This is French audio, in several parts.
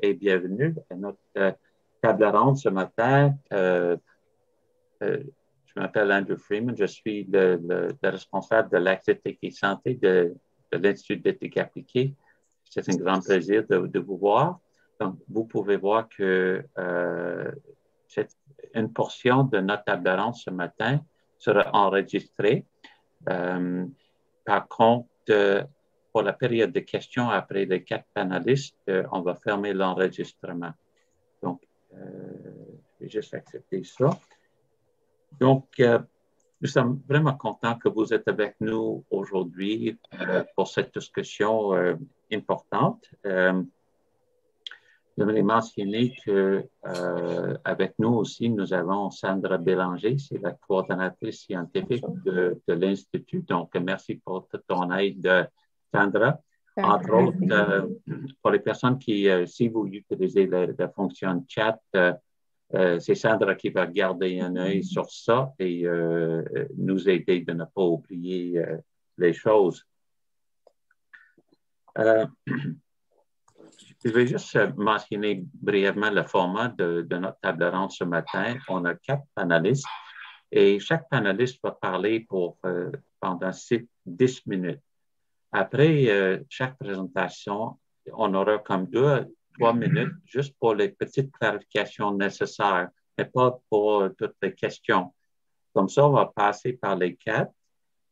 et bienvenue à notre table ronde ce matin. Je m'appelle Andrew Freeman, je suis le responsable de l'accès et santé de l'Institut d'éthique appliquée. C'est un grand plaisir de vous voir. Donc, vous pouvez voir que une portion de notre table ronde ce matin sera enregistrée. Par contre, pour la période de questions après les 4 panélistes, on va fermer l'enregistrement. Donc, je vais juste accepter ça. Donc, nous sommes vraiment contents que vous êtes avec nous aujourd'hui pour cette discussion importante. J'aimerais mentionner qu'avec nous aussi, nous avons Sandra Bélanger, c'est la coordonnatrice scientifique de l'Institut. Donc, merci pour toute ton aide, Sandra. Entre autres, pour les personnes qui, si vous utilisez la fonction chat, c'est Sandra qui va garder un œil sur ça et nous aider de ne pas oublier les choses. Je vais juste mentionner brièvement le format de notre table ronde ce matin. On a 4 panélistes et chaque panéliste va parler pendant 10 minutes. Après chaque présentation, on aura comme 2-3 minutes juste pour les petites clarifications nécessaires, mais pas pour toutes les questions. Comme ça, on va passer par les 4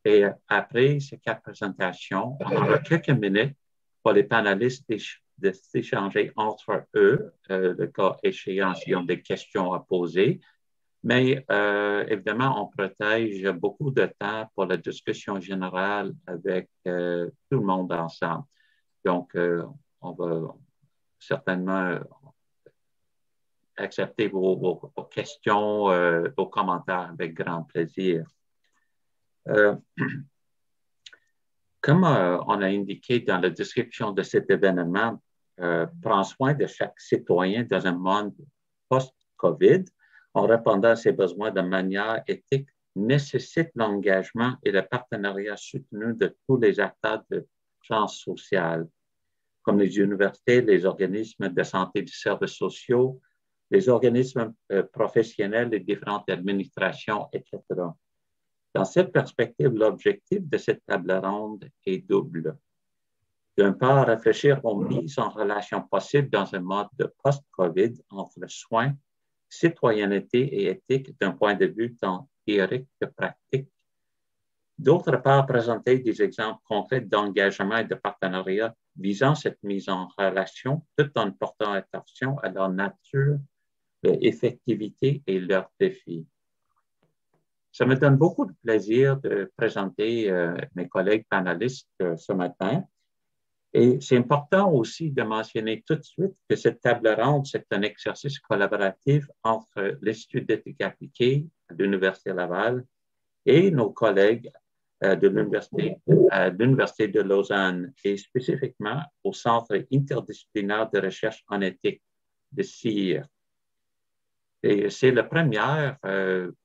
et après ces 4 présentations, on aura quelques minutes pour les panélistes de s'échanger entre eux, le cas échéant s'ils ont des questions à poser. Mais évidemment, on protège beaucoup de temps pour la discussion générale avec tout le monde ensemble. Donc, on va certainement accepter vos questions, vos commentaires avec grand plaisir. Comme on a indiqué dans la description de cet événement, prend soin de chaque citoyen dans un monde post-COVID en répondant à ses besoins de manière éthique nécessite l'engagement et le partenariat soutenu de tous les acteurs de sciences sociales, comme les universités, les organismes de santé et de services sociaux, les organismes professionnels, les différentes administrations, etc. Dans cette perspective, l'objectif de cette table ronde est double. D'un part, réfléchir aux mises en relation possibles dans un mode de post-COVID entre soins, citoyenneté et éthique d'un point de vue tant théorique que pratique. D'autre part, présenter des exemples concrets d'engagement et de partenariat visant cette mise en relation tout en portant attention à leur nature, leur effectivité et leurs défis. Ça me donne beaucoup de plaisir de présenter mes collègues panélistes ce matin. Et c'est important aussi de mentionner tout de suite que cette table ronde, c'est un exercice collaboratif entre l'Institut d'éthique appliquée de l'Université Laval et nos collègues de l'Université de Lausanne et spécifiquement au Centre interdisciplinaire de recherche en éthique de CIR. Et c'est la première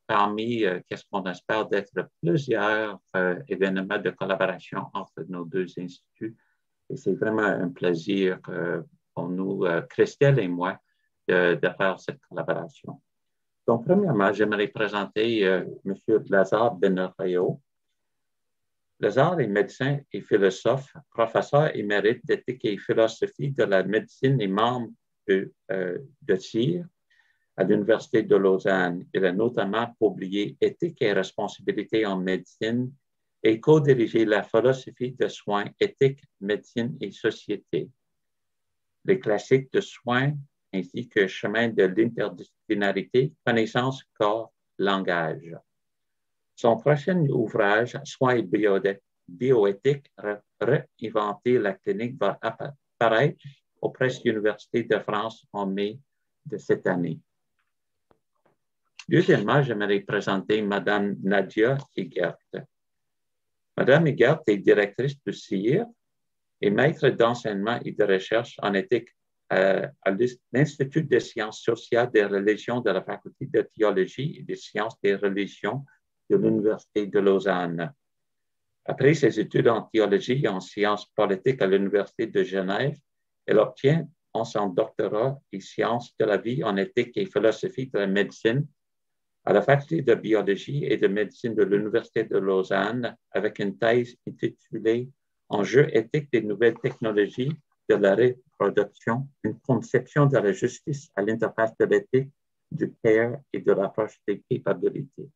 parmi, qu'est-ce qu'on espère, d'être plusieurs événements de collaboration entre nos 2 instituts. Et c'est vraiment un plaisir pour nous, Christelle et moi, de faire cette collaboration. Donc, premièrement, j'aimerais présenter M. Lazare Benarrayo. Lazare est médecin et philosophe, professeur émérite d'éthique et philosophie de la médecine et membre de CIR à l'Université de Lausanne. Il a notamment publié Éthique et responsabilité en médecine et co-dirigé la philosophie de soins, éthique, médecine et société, les classiques de soins ainsi que chemin de l'interdisciplinarité, connaissance, corps, langage. Son prochain ouvrage, Soins et bioéthique, réinventer la clinique, va apparaître aux presses Université de France en mai de cette année. Deuxièmement, j'aimerais présenter Mme Nadia Egert. Mme Egert est directrice du CIR et maître d'enseignement et de recherche en éthique à l'Institut des sciences sociales des religions de la Faculté de théologie et des sciences des religions de l'Université de Lausanne. Après ses études en théologie et en sciences politiques à l'Université de Genève, elle obtient en son doctorat et sciences de la vie en éthique et philosophie de la médecine à la faculté de biologie et de médecine de l'Université de Lausanne avec une thèse intitulée Enjeux éthiques des nouvelles technologies de la reproduction, une conception de la justice à l'interface de l'éthique, du care et de l'approche des capabilités.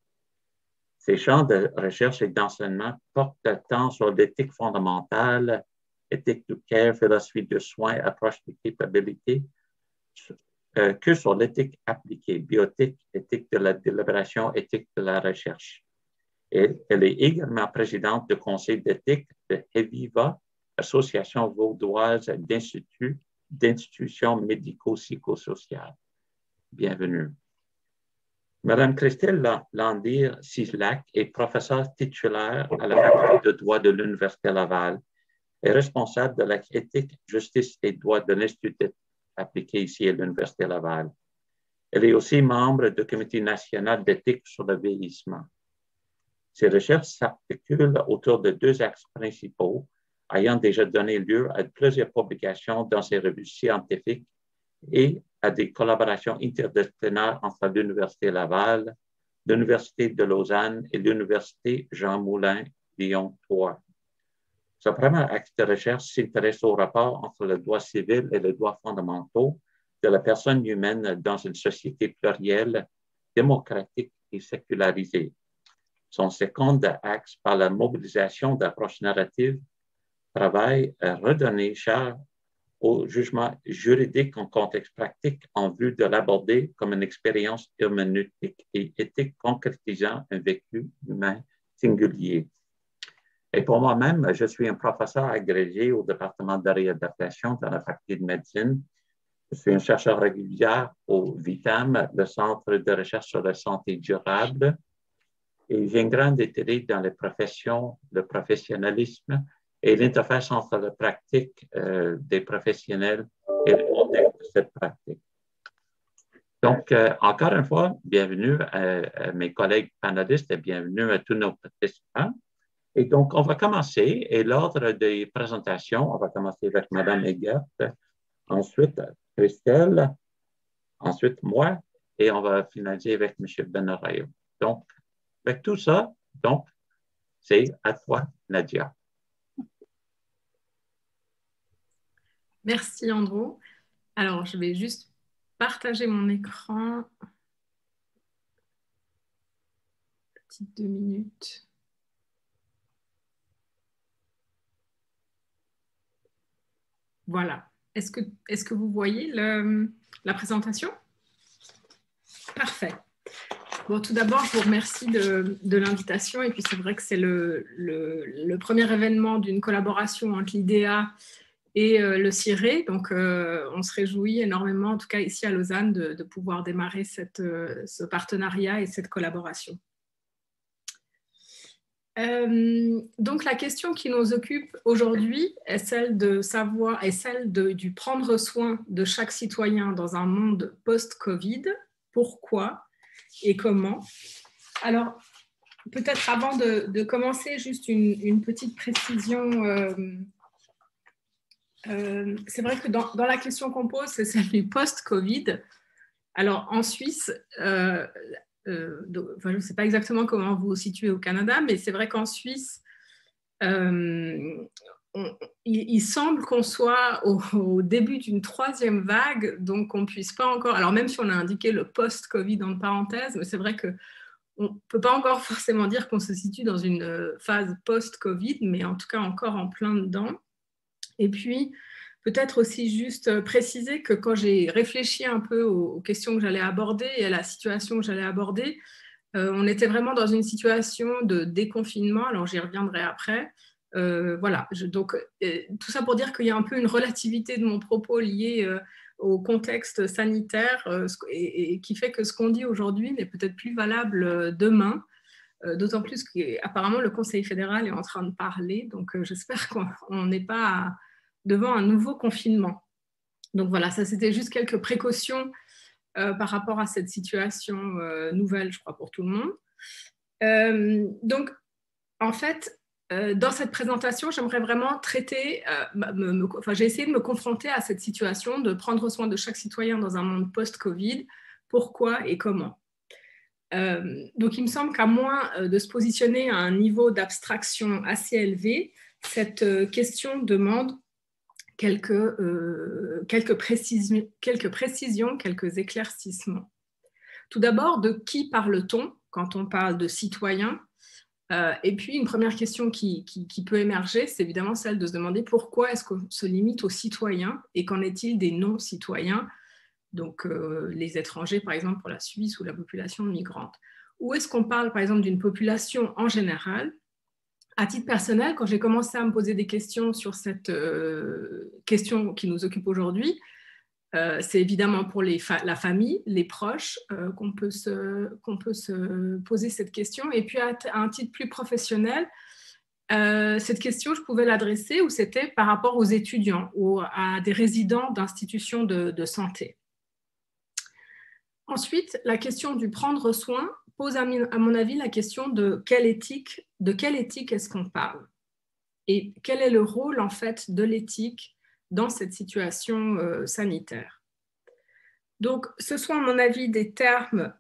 Ces champs de recherche et d'enseignement portent tant sur l'éthique fondamentale, éthique du care, philosophie du soin, approche des capabilités, que sur l'éthique appliquée, bioéthique, éthique de la délibération, éthique de la recherche. Et elle est également présidente du conseil d'éthique de HEVIVA, Association vaudoise d'institutions médico-psychosociales. Bienvenue. Madame Christelle Landir-Sislac est professeure titulaire à la faculté de droit de l'Université Laval et responsable de l'éthique, justice et droit de l'Institut appliqué ici à l'Université Laval. Elle est aussi membre du Comité national d'éthique sur le vieillissement. Ses recherches s'articulent autour de deux axes principaux, ayant déjà donné lieu à plusieurs publications dans ces revues scientifiques et à des collaborations interdisciplinaires entre l'Université Laval, l'Université de Lausanne et l'Université Jean Moulin Lyon 3. Ce premier axe de recherche s'intéresse au rapport entre le droit civil et les droits fondamentaux de la personne humaine dans une société plurielle, démocratique et sécularisée. Son second axe, par la mobilisation d'approches narratives, travaille à redonner chair au jugement juridique en contexte pratique en vue de l'aborder comme une expérience herméneutique et éthique concrétisant un vécu humain singulier. Et pour moi-même, je suis un professeur agrégé au département de réadaptation dans la faculté de médecine. Je suis un chercheur régulier au VITAM, le Centre de recherche sur la santé durable. Et j'ai un grand intérêt dans les professions, le professionnalisme et l'interface entre la pratique des professionnels et le contexte de cette pratique. Donc, encore une fois, bienvenue à mes collègues panélistes et bienvenue à tous nos participants. Et donc, on va commencer. Et l'ordre des présentations, on va commencer avec Mme Egert, ensuite Christelle, ensuite moi, et on va finaliser avec M. Benareyo. Donc, avec tout ça, donc, c'est à toi, Nadia. Merci, Andrew. Alors, je vais juste partager mon écran. Petite 2 minutes. Voilà. Est-ce que vous voyez la présentation? Parfait. Bon, tout d'abord, je vous remercie de l'invitation. Et puis, c'est vrai que c'est le premier événement d'une collaboration entre l'IDEA et le CIRE. Donc, on se réjouit énormément, en tout cas ici à Lausanne, de pouvoir démarrer ce partenariat et cette collaboration. Donc, la question qui nous occupe aujourd'hui est celle de savoir, du prendre soin de chaque citoyen dans un monde post-Covid. Pourquoi et comment? Alors, peut-être avant de commencer, juste une petite précision. C'est vrai que dans la question qu'on pose, c'est celle du post-Covid. Alors, en Suisse, je ne sais pas exactement comment vous vous situez au Canada, mais c'est vrai qu'en Suisse, il semble qu'on soit au début d'une troisième vague, donc qu'on ne puisse pas encore, alors même si on a indiqué le post-Covid en parenthèse, mais c'est vrai qu'on ne peut pas encore forcément dire qu'on se situe dans une phase post-Covid, mais en tout cas encore en plein dedans. Et puis, peut-être aussi juste préciser que quand j'ai réfléchi un peu aux questions que j'allais aborder et à la situation que j'allais aborder, on était vraiment dans une situation de déconfinement, alors j'y reviendrai après. Voilà, donc tout ça pour dire qu'il y a un peu une relativité de mon propos liée au contexte sanitaire et qui fait que ce qu'on dit aujourd'hui n'est peut-être plus valable demain. D'autant plus qu'apparemment le Conseil fédéral est en train de parler, donc j'espère qu'on n'est pas devant un nouveau confinement. Donc voilà, ça c'était juste quelques précautions par rapport à cette situation nouvelle, je crois, pour tout le monde. Donc, en fait, dans cette présentation, j'aimerais vraiment traiter, j'ai essayé de me confronter à cette situation de prendre soin de chaque citoyen dans un monde post-Covid, pourquoi et comment. Donc, il me semble qu'à moins de se positionner à un niveau d'abstraction assez élevé, cette question demande quelques précisions, quelques éclaircissements. Tout d'abord, de qui parle-t-on quand on parle de citoyens? Et puis, une première question qui peut émerger, c'est évidemment celle de se demander pourquoi est-ce qu'on se limite aux citoyens et qu'en est-il des non-citoyens, donc les étrangers, par exemple, pour la Suisse ou la population migrante. Ou est-ce qu'on parle, par exemple, d'une population en général? À titre personnel, quand j'ai commencé à me poser des questions sur cette question qui nous occupe aujourd'hui, c'est évidemment pour la famille, les proches, qu'on peut se poser cette question. Et puis, à un titre plus professionnel, cette question, je pouvais l'adresser où c'était par rapport aux étudiants ou à des résidents d'institutions de santé. Ensuite, la question du prendre soin pose, à mon avis, la question de quelle éthique est-ce qu'on parle? Et quel est le rôle, en fait, de l'éthique dans cette situation sanitaire? Donc, ce sont, à mon avis, des termes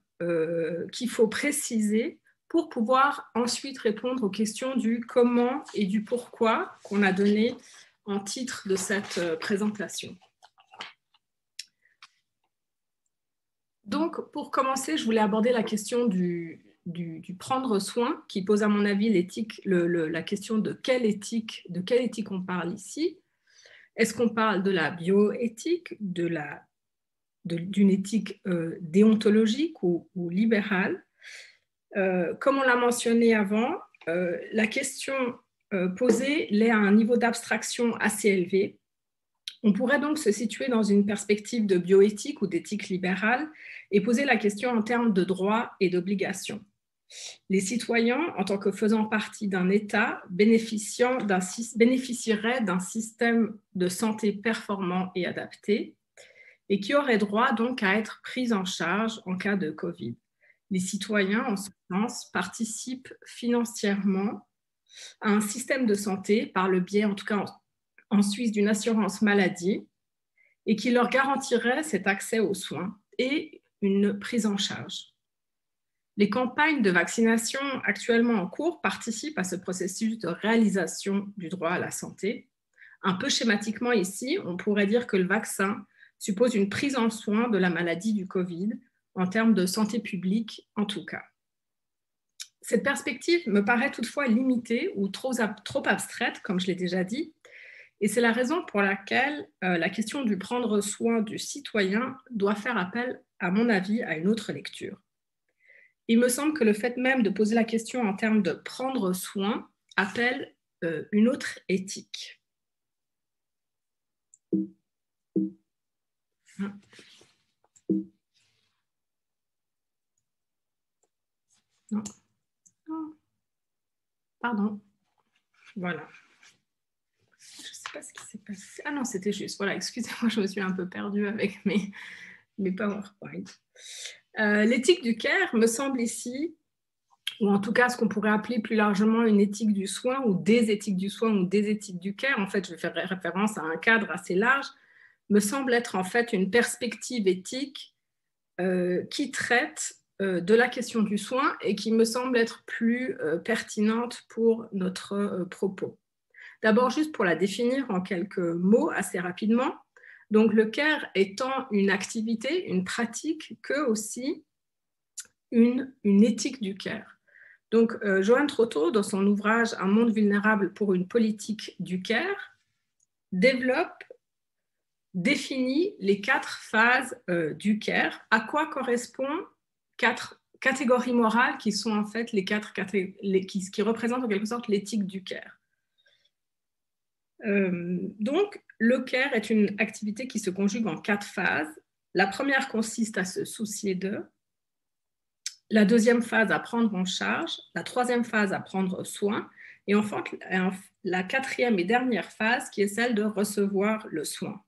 qu'il faut préciser pour pouvoir ensuite répondre aux questions du comment et du pourquoi qu'on a donné en titre de cette présentation. Donc, pour commencer, je voulais aborder la question du prendre soin, qui pose à mon avis l'éthique, la question de quelle éthique on parle ici. Est-ce qu'on parle de la bioéthique, d'une éthique déontologique ou libérale? Comme on l'a mentionné avant, la question posée l'est à un niveau d'abstraction assez élevé. On pourrait donc se situer dans une perspective de bioéthique ou d'éthique libérale et poser la question en termes de droits et d'obligations. Les citoyens, en tant que faisant partie d'un État, bénéficieraient d'un système de santé performant et adapté et qui auraient droit donc à être pris en charge en cas de Covid. Les citoyens, en ce sens, participent financièrement à un système de santé par le biais, en tout cas en Suisse, d'une assurance maladie et qui leur garantirait cet accès aux soins et une prise en charge. Les campagnes de vaccination actuellement en cours participent à ce processus de réalisation du droit à la santé. Un peu schématiquement ici, on pourrait dire que le vaccin suppose une prise en soin de la maladie du Covid en termes de santé publique en tout cas. Cette perspective me paraît toutefois limitée ou trop abstraite, comme je l'ai déjà dit, et c'est la raison pour laquelle la question du prendre soin du citoyen doit faire appel, à mon avis, à une autre lecture. Il me semble que le fait même de poser la question en termes de prendre soin appelle une autre éthique. Non. Pardon. Voilà. Je ne sais pas ce qui s'est passé. Ah non, c'était juste. Voilà, excusez-moi, je me suis un peu perdue avec mes PowerPoint. L'éthique du care me semble ici, ou en tout cas ce qu'on pourrait appeler plus largement une éthique du soin, ou des éthiques du soin, ou des éthiques du care, en fait, je vais faire référence à un cadre assez large, me semble être en fait une perspective éthique qui traite de la question du soin et qui me semble être plus pertinente pour notre propos. D'abord, juste pour la définir en quelques mots assez rapidement, donc le care étant une activité, une pratique, que aussi une éthique du care. Donc, Johan Trotto, dans son ouvrage « Un monde vulnérable pour une politique du care », définit les 4 phases du care. À quoi correspondent 4 catégories morales qui sont en fait les 4 catégories qui représentent en quelque sorte l'éthique du care. Donc, le care est une activité qui se conjugue en 4 phases. La première consiste à se soucier d'eux. La deuxième phase, à prendre en charge. La troisième phase, à prendre soin. Et enfin, la quatrième et dernière phase, qui est celle de recevoir le soin.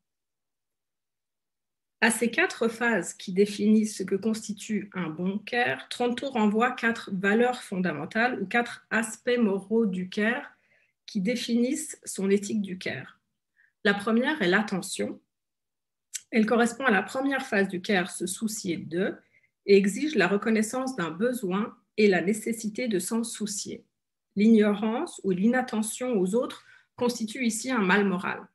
À ces 4 phases qui définissent ce que constitue un bon care, Trotto renvoie 4 valeurs fondamentales ou 4 aspects moraux du care qui définissent son éthique du care. La première est l'attention. Elle correspond à la première phase du care, se soucier de, et exige la reconnaissance d'un besoin et la nécessité de s'en soucier. L'ignorance ou l'inattention aux autres constitue ici un mal moral.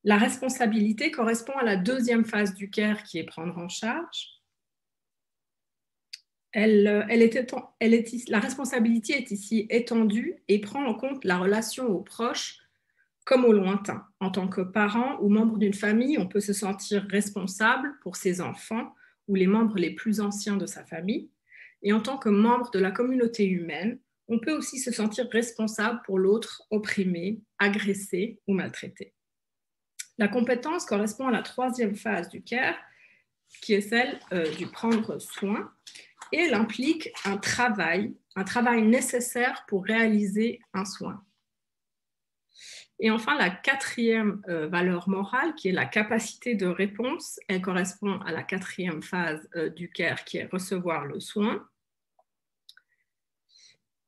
La responsabilité correspond à la deuxième phase du care, qui est prendre en charge. La responsabilité est ici étendue et prend en compte la relation aux proches comme au lointain. En tant que parent ou membre d'une famille, on peut se sentir responsable pour ses enfants ou les membres les plus anciens de sa famille. Et en tant que membre de la communauté humaine, on peut aussi se sentir responsable pour l'autre opprimé, agressé ou maltraité. La compétence correspond à la troisième phase du care, qui est celle du prendre soin, et elle implique un travail nécessaire pour réaliser un soin. Et enfin, la quatrième valeur morale, qui est la capacité de réponse, elle correspond à la quatrième phase du care, qui est recevoir le soin.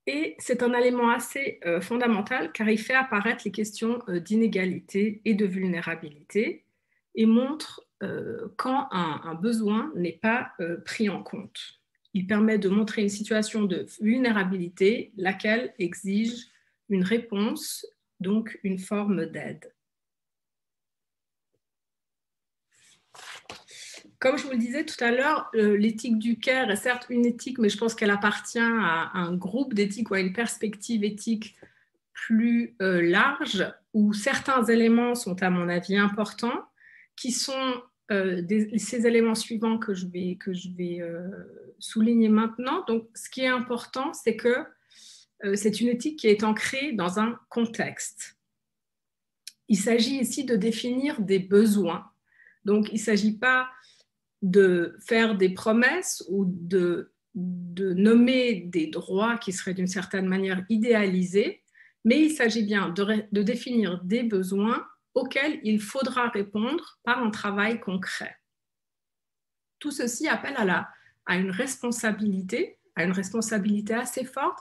Et c'est un élément assez fondamental, car il fait apparaître les questions d'inégalité et de vulnérabilité et montre quand un besoin n'est pas pris en compte. Il permet de montrer une situation de vulnérabilité, laquelle exige une réponse, donc une forme d'aide. Comme je vous le disais tout à l'heure, l'éthique du care est certes une éthique, mais je pense qu'elle appartient à un groupe d'éthique ou à une perspective éthique plus large, où certains éléments sont à mon avis importants, qui sont ces éléments suivants que je vais souligner maintenant. Donc, ce qui est important, c'est que c'est une éthique qui est ancrée dans un contexte. Il s'agit ici de définir des besoins. Donc, il ne s'agit pas de faire des promesses ou de nommer des droits qui seraient d'une certaine manière idéalisés, mais il s'agit bien de définir des besoins auxquels il faudra répondre par un travail concret. Tout ceci appelle à une responsabilité assez forte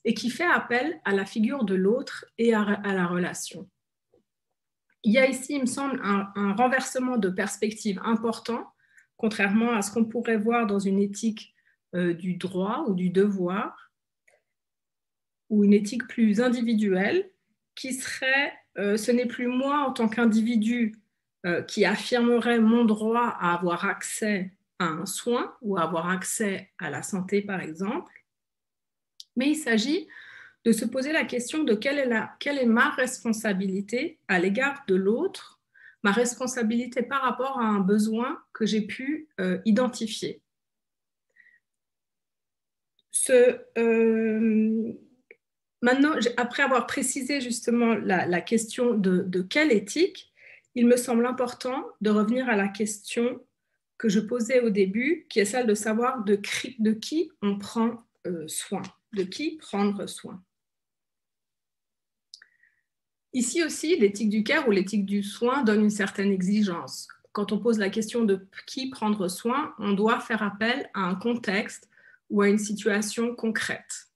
et qui fait appel à la figure de l'autre et à la relation. Il y a ici, il me semble, un renversement de perspective important, contrairement à ce qu'on pourrait voir dans une éthique du droit ou du devoir, ou une éthique plus individuelle, qui serait, ce n'est plus moi en tant qu'individu qui affirmerait mon droit à avoir accès à un soin ou à avoir accès à la santé, par exemple, mais il s'agit de se poser la question de quelle est ma responsabilité à l'égard de l'autre, ma responsabilité par rapport à un besoin que j'ai pu identifier. Maintenant, après avoir précisé justement la question de quelle éthique, il me semble important de revenir à la question que je posais au début, qui est celle de savoir de qui on prend soin, de qui prendre soin. Ici aussi, l'éthique du care ou l'éthique du soin donne une certaine exigence. Quand on pose la question de qui prendre soin, on doit faire appel à un contexte ou à une situation concrète.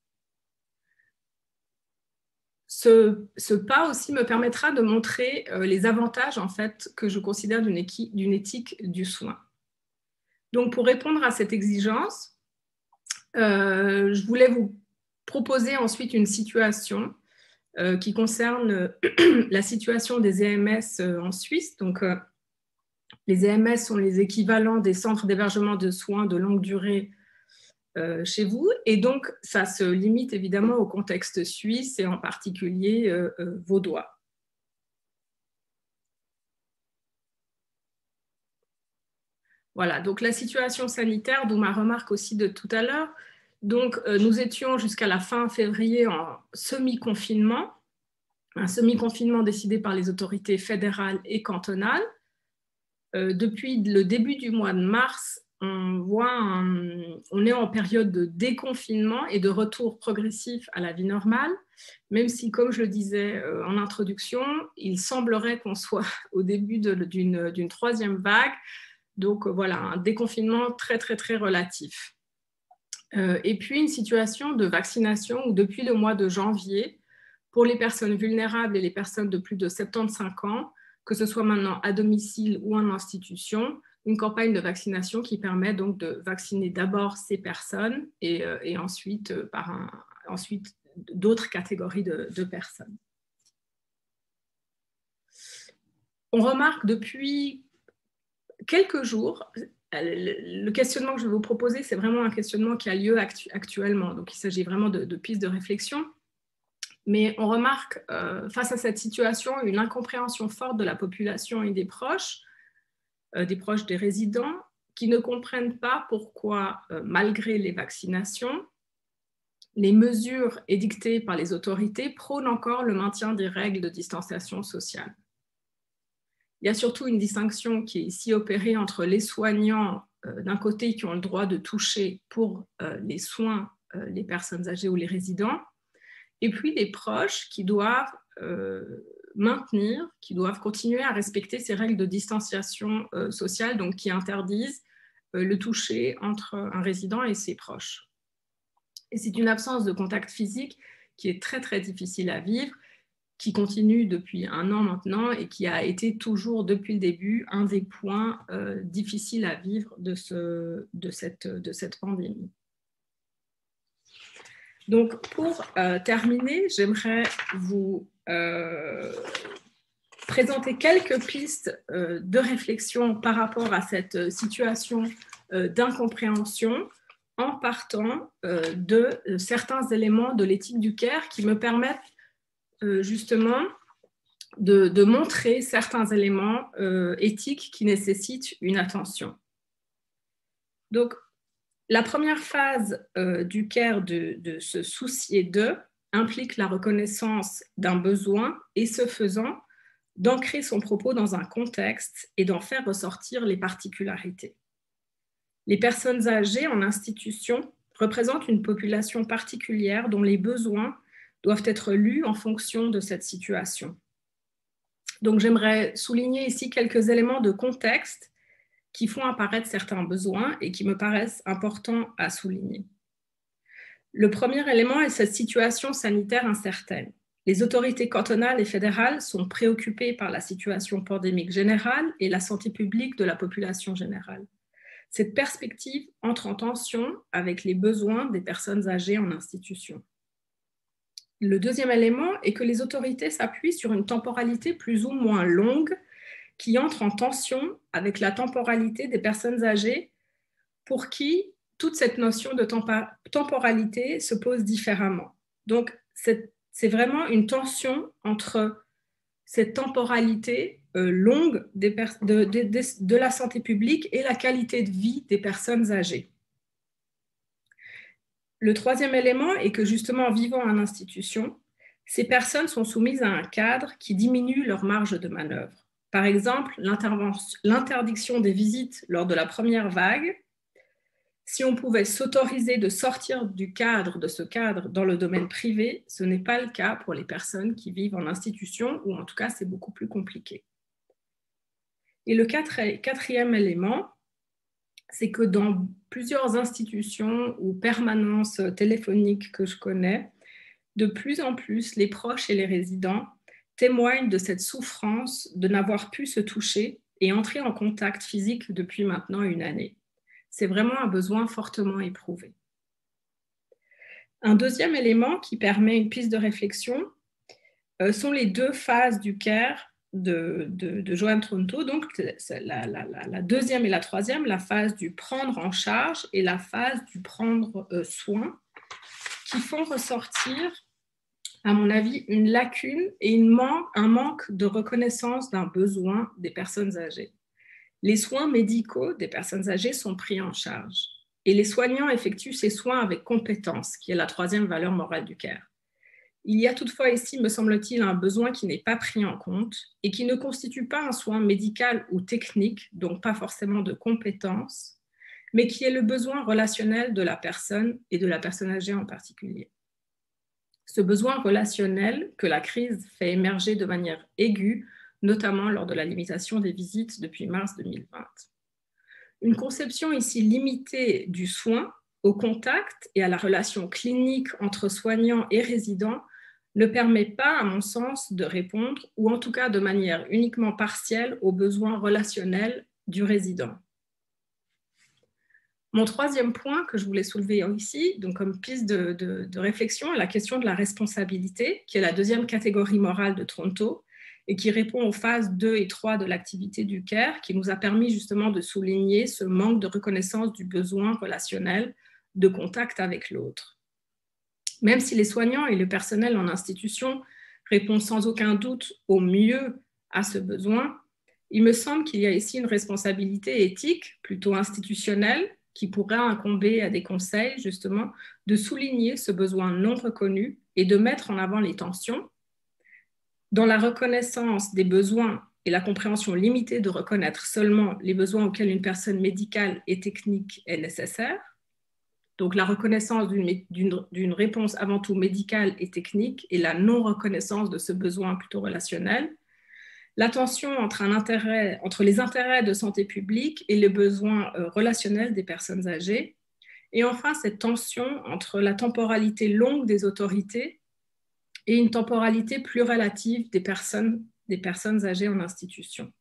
Ce pas aussi me permettra de montrer les avantages en fait, que je considère d'une éthique du soin. Donc, pour répondre à cette exigence, je voulais vous proposer ensuite une situation qui concerne la situation des EMS en Suisse. Donc, les EMS sont les équivalents des centres d'hébergement de soins de longue durée chez vous. Et donc, ça se limite évidemment au contexte suisse et en particulier vaudois. Voilà, donc la situation sanitaire, d'où ma remarque aussi de tout à l'heure. Donc, nous étions jusqu'à la fin février en semi-confinement, un semi-confinement décidé par les autorités fédérales et cantonales. Depuis le début du mois de mars, on est en période de déconfinement et de retour progressif à la vie normale, même si, comme je le disais en introduction, il semblerait qu'on soit au début d'une troisième vague. Donc voilà, un déconfinement très, très, très relatif. Et puis une situation de vaccination où depuis le mois de janvier, pour les personnes vulnérables et les personnes de plus de 75 ans, que ce soit maintenant à domicile ou en institution, une campagne de vaccination qui permet donc de vacciner d'abord ces personnes et ensuite, ensuite d'autres catégories de personnes. On remarque depuis quelques jours, le questionnement que je vais vous proposer, c'est vraiment un questionnement qui a lieu actuellement. Donc, il s'agit vraiment de pistes de réflexion. Mais on remarque, face à cette situation, une incompréhension forte de la population et des proches des résidents, qui ne comprennent pas pourquoi, malgré les vaccinations, les mesures édictées par les autorités prônent encore le maintien des règles de distanciation sociale. Il y a surtout une distinction qui est ici opérée entre les soignants, d'un côté, qui ont le droit de toucher pour les soins les personnes âgées ou les résidents, et puis les proches qui doivent qui doivent continuer à respecter ces règles de distanciation sociale, donc qui interdisent le toucher entre un résident et ses proches. Et c'est une absence de contact physique qui est très, très difficile à vivre, qui continue depuis un an maintenant et qui a été toujours depuis le début un des points difficiles à vivre de cette pandémie. Donc, pour terminer, j'aimerais vous présenter quelques pistes de réflexion par rapport à cette situation d'incompréhension en partant de certains éléments de l'éthique du care qui me permettent justement de montrer certains éléments éthiques qui nécessitent une attention. Donc, la première phase du care de se soucier d'eux implique la reconnaissance d'un besoin et, ce faisant, d'ancrer son propos dans un contexte et d'en faire ressortir les particularités. Les personnes âgées en institution représentent une population particulière dont les besoins doivent être lus en fonction de cette situation. Donc, j'aimerais souligner ici quelques éléments de contexte qui font apparaître certains besoins et qui me paraissent importants à souligner. Le premier élément est cette situation sanitaire incertaine. Les autorités cantonales et fédérales sont préoccupées par la situation pandémique générale et la santé publique de la population générale. Cette perspective entre en tension avec les besoins des personnes âgées en institution. Le deuxième élément est que les autorités s'appuient sur une temporalité plus ou moins longue qui entre en tension avec la temporalité des personnes âgées pour qui toute cette notion de temporalité se pose différemment. Donc, c'est vraiment une tension entre cette temporalité longue de la santé publique et la qualité de vie des personnes âgées. Le troisième élément est que justement, vivant en institution, ces personnes sont soumises à un cadre qui diminue leur marge de manœuvre. Par exemple, l'interdiction des visites lors de la première vague. Si on pouvait s'autoriser de sortir de ce cadre dans le domaine privé, ce n'est pas le cas pour les personnes qui vivent en institution, ou en tout cas, c'est beaucoup plus compliqué. Et le quatrième élément, c'est que dans plusieurs institutions ou permanences téléphoniques que je connais, de plus en plus, les proches et les résidents témoignent de cette souffrance de n'avoir pu se toucher et entrer en contact physique depuis maintenant une année. C'est vraiment un besoin fortement éprouvé. Un deuxième élément qui permet une piste de réflexion sont les deux phases du care de Joan Tronto, donc la deuxième et la troisième, la phase du prendre en charge et la phase du prendre soin, qui font ressortir, à mon avis, une lacune et un manque de reconnaissance d'un besoin des personnes âgées. Les soins médicaux des personnes âgées sont pris en charge et les soignants effectuent ces soins avec compétence, qui est la troisième valeur morale du care. Il y a toutefois ici, me semble-t-il, un besoin qui n'est pas pris en compte et qui ne constitue pas un soin médical ou technique, donc pas forcément de compétence, mais qui est le besoin relationnel de la personne et de la personne âgée en particulier. Ce besoin relationnel que la crise fait émerger de manière aiguë, notamment lors de la limitation des visites depuis mars 2020. Une conception ici limitée du soin au contact et à la relation clinique entre soignants et résidents ne permet pas, à mon sens, de répondre, ou en tout cas de manière uniquement partielle, aux besoins relationnels du résident. Mon troisième point que je voulais soulever ici, donc comme piste de réflexion, est la question de la responsabilité, qui est la deuxième catégorie morale de Toronto et qui répond aux phases 2 et 3 de l'activité du CARE, qui nous a permis justement de souligner ce manque de reconnaissance du besoin relationnel de contact avec l'autre. Même si les soignants et le personnel en institution répondent sans aucun doute au mieux à ce besoin, il me semble qu'il y a ici une responsabilité éthique, plutôt institutionnelle, qui pourrait incomber à des conseils, justement, de souligner ce besoin non reconnu et de mettre en avant les tensions dans la reconnaissance des besoins et la compréhension limitée de reconnaître seulement les besoins auxquels une personne médicale et technique est nécessaire. Donc, la reconnaissance d'une réponse avant tout médicale et technique et la non-reconnaissance de ce besoin plutôt relationnel. La tension entre les intérêts de santé publique et les besoins relationnels des personnes âgées. Et enfin, cette tension entre la temporalité longue des autorités et une temporalité plus relative des personnes âgées en institution.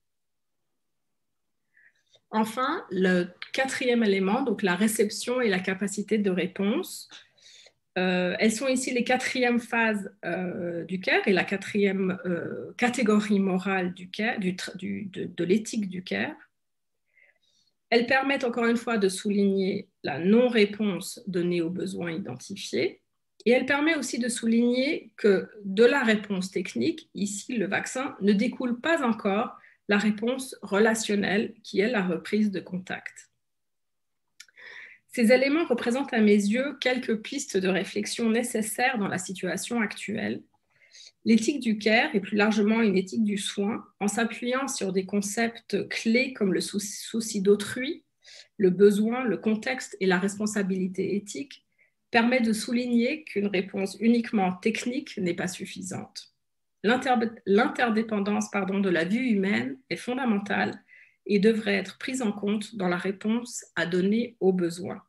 Enfin, le quatrième élément, donc la réception et la capacité de réponse. Elles sont ici les quatrièmes phases du CARE et la quatrième catégorie morale du CARE, de l'éthique du CARE. Elles permettent encore une fois de souligner la non-réponse donnée aux besoins identifiés et elles permettent aussi de souligner que de la réponse technique, ici le vaccin, ne découle pas encore la réponse relationnelle qui est la reprise de contact. Ces éléments représentent à mes yeux quelques pistes de réflexion nécessaires dans la situation actuelle. L'éthique du CARE est plus largement une éthique du soin, en s'appuyant sur des concepts clés comme le souci d'autrui, le besoin, le contexte et la responsabilité éthique, permet de souligner qu'une réponse uniquement technique n'est pas suffisante. L'interdépendance de la vie humaine est fondamentale et devrait être prise en compte dans la réponse à donner aux besoins.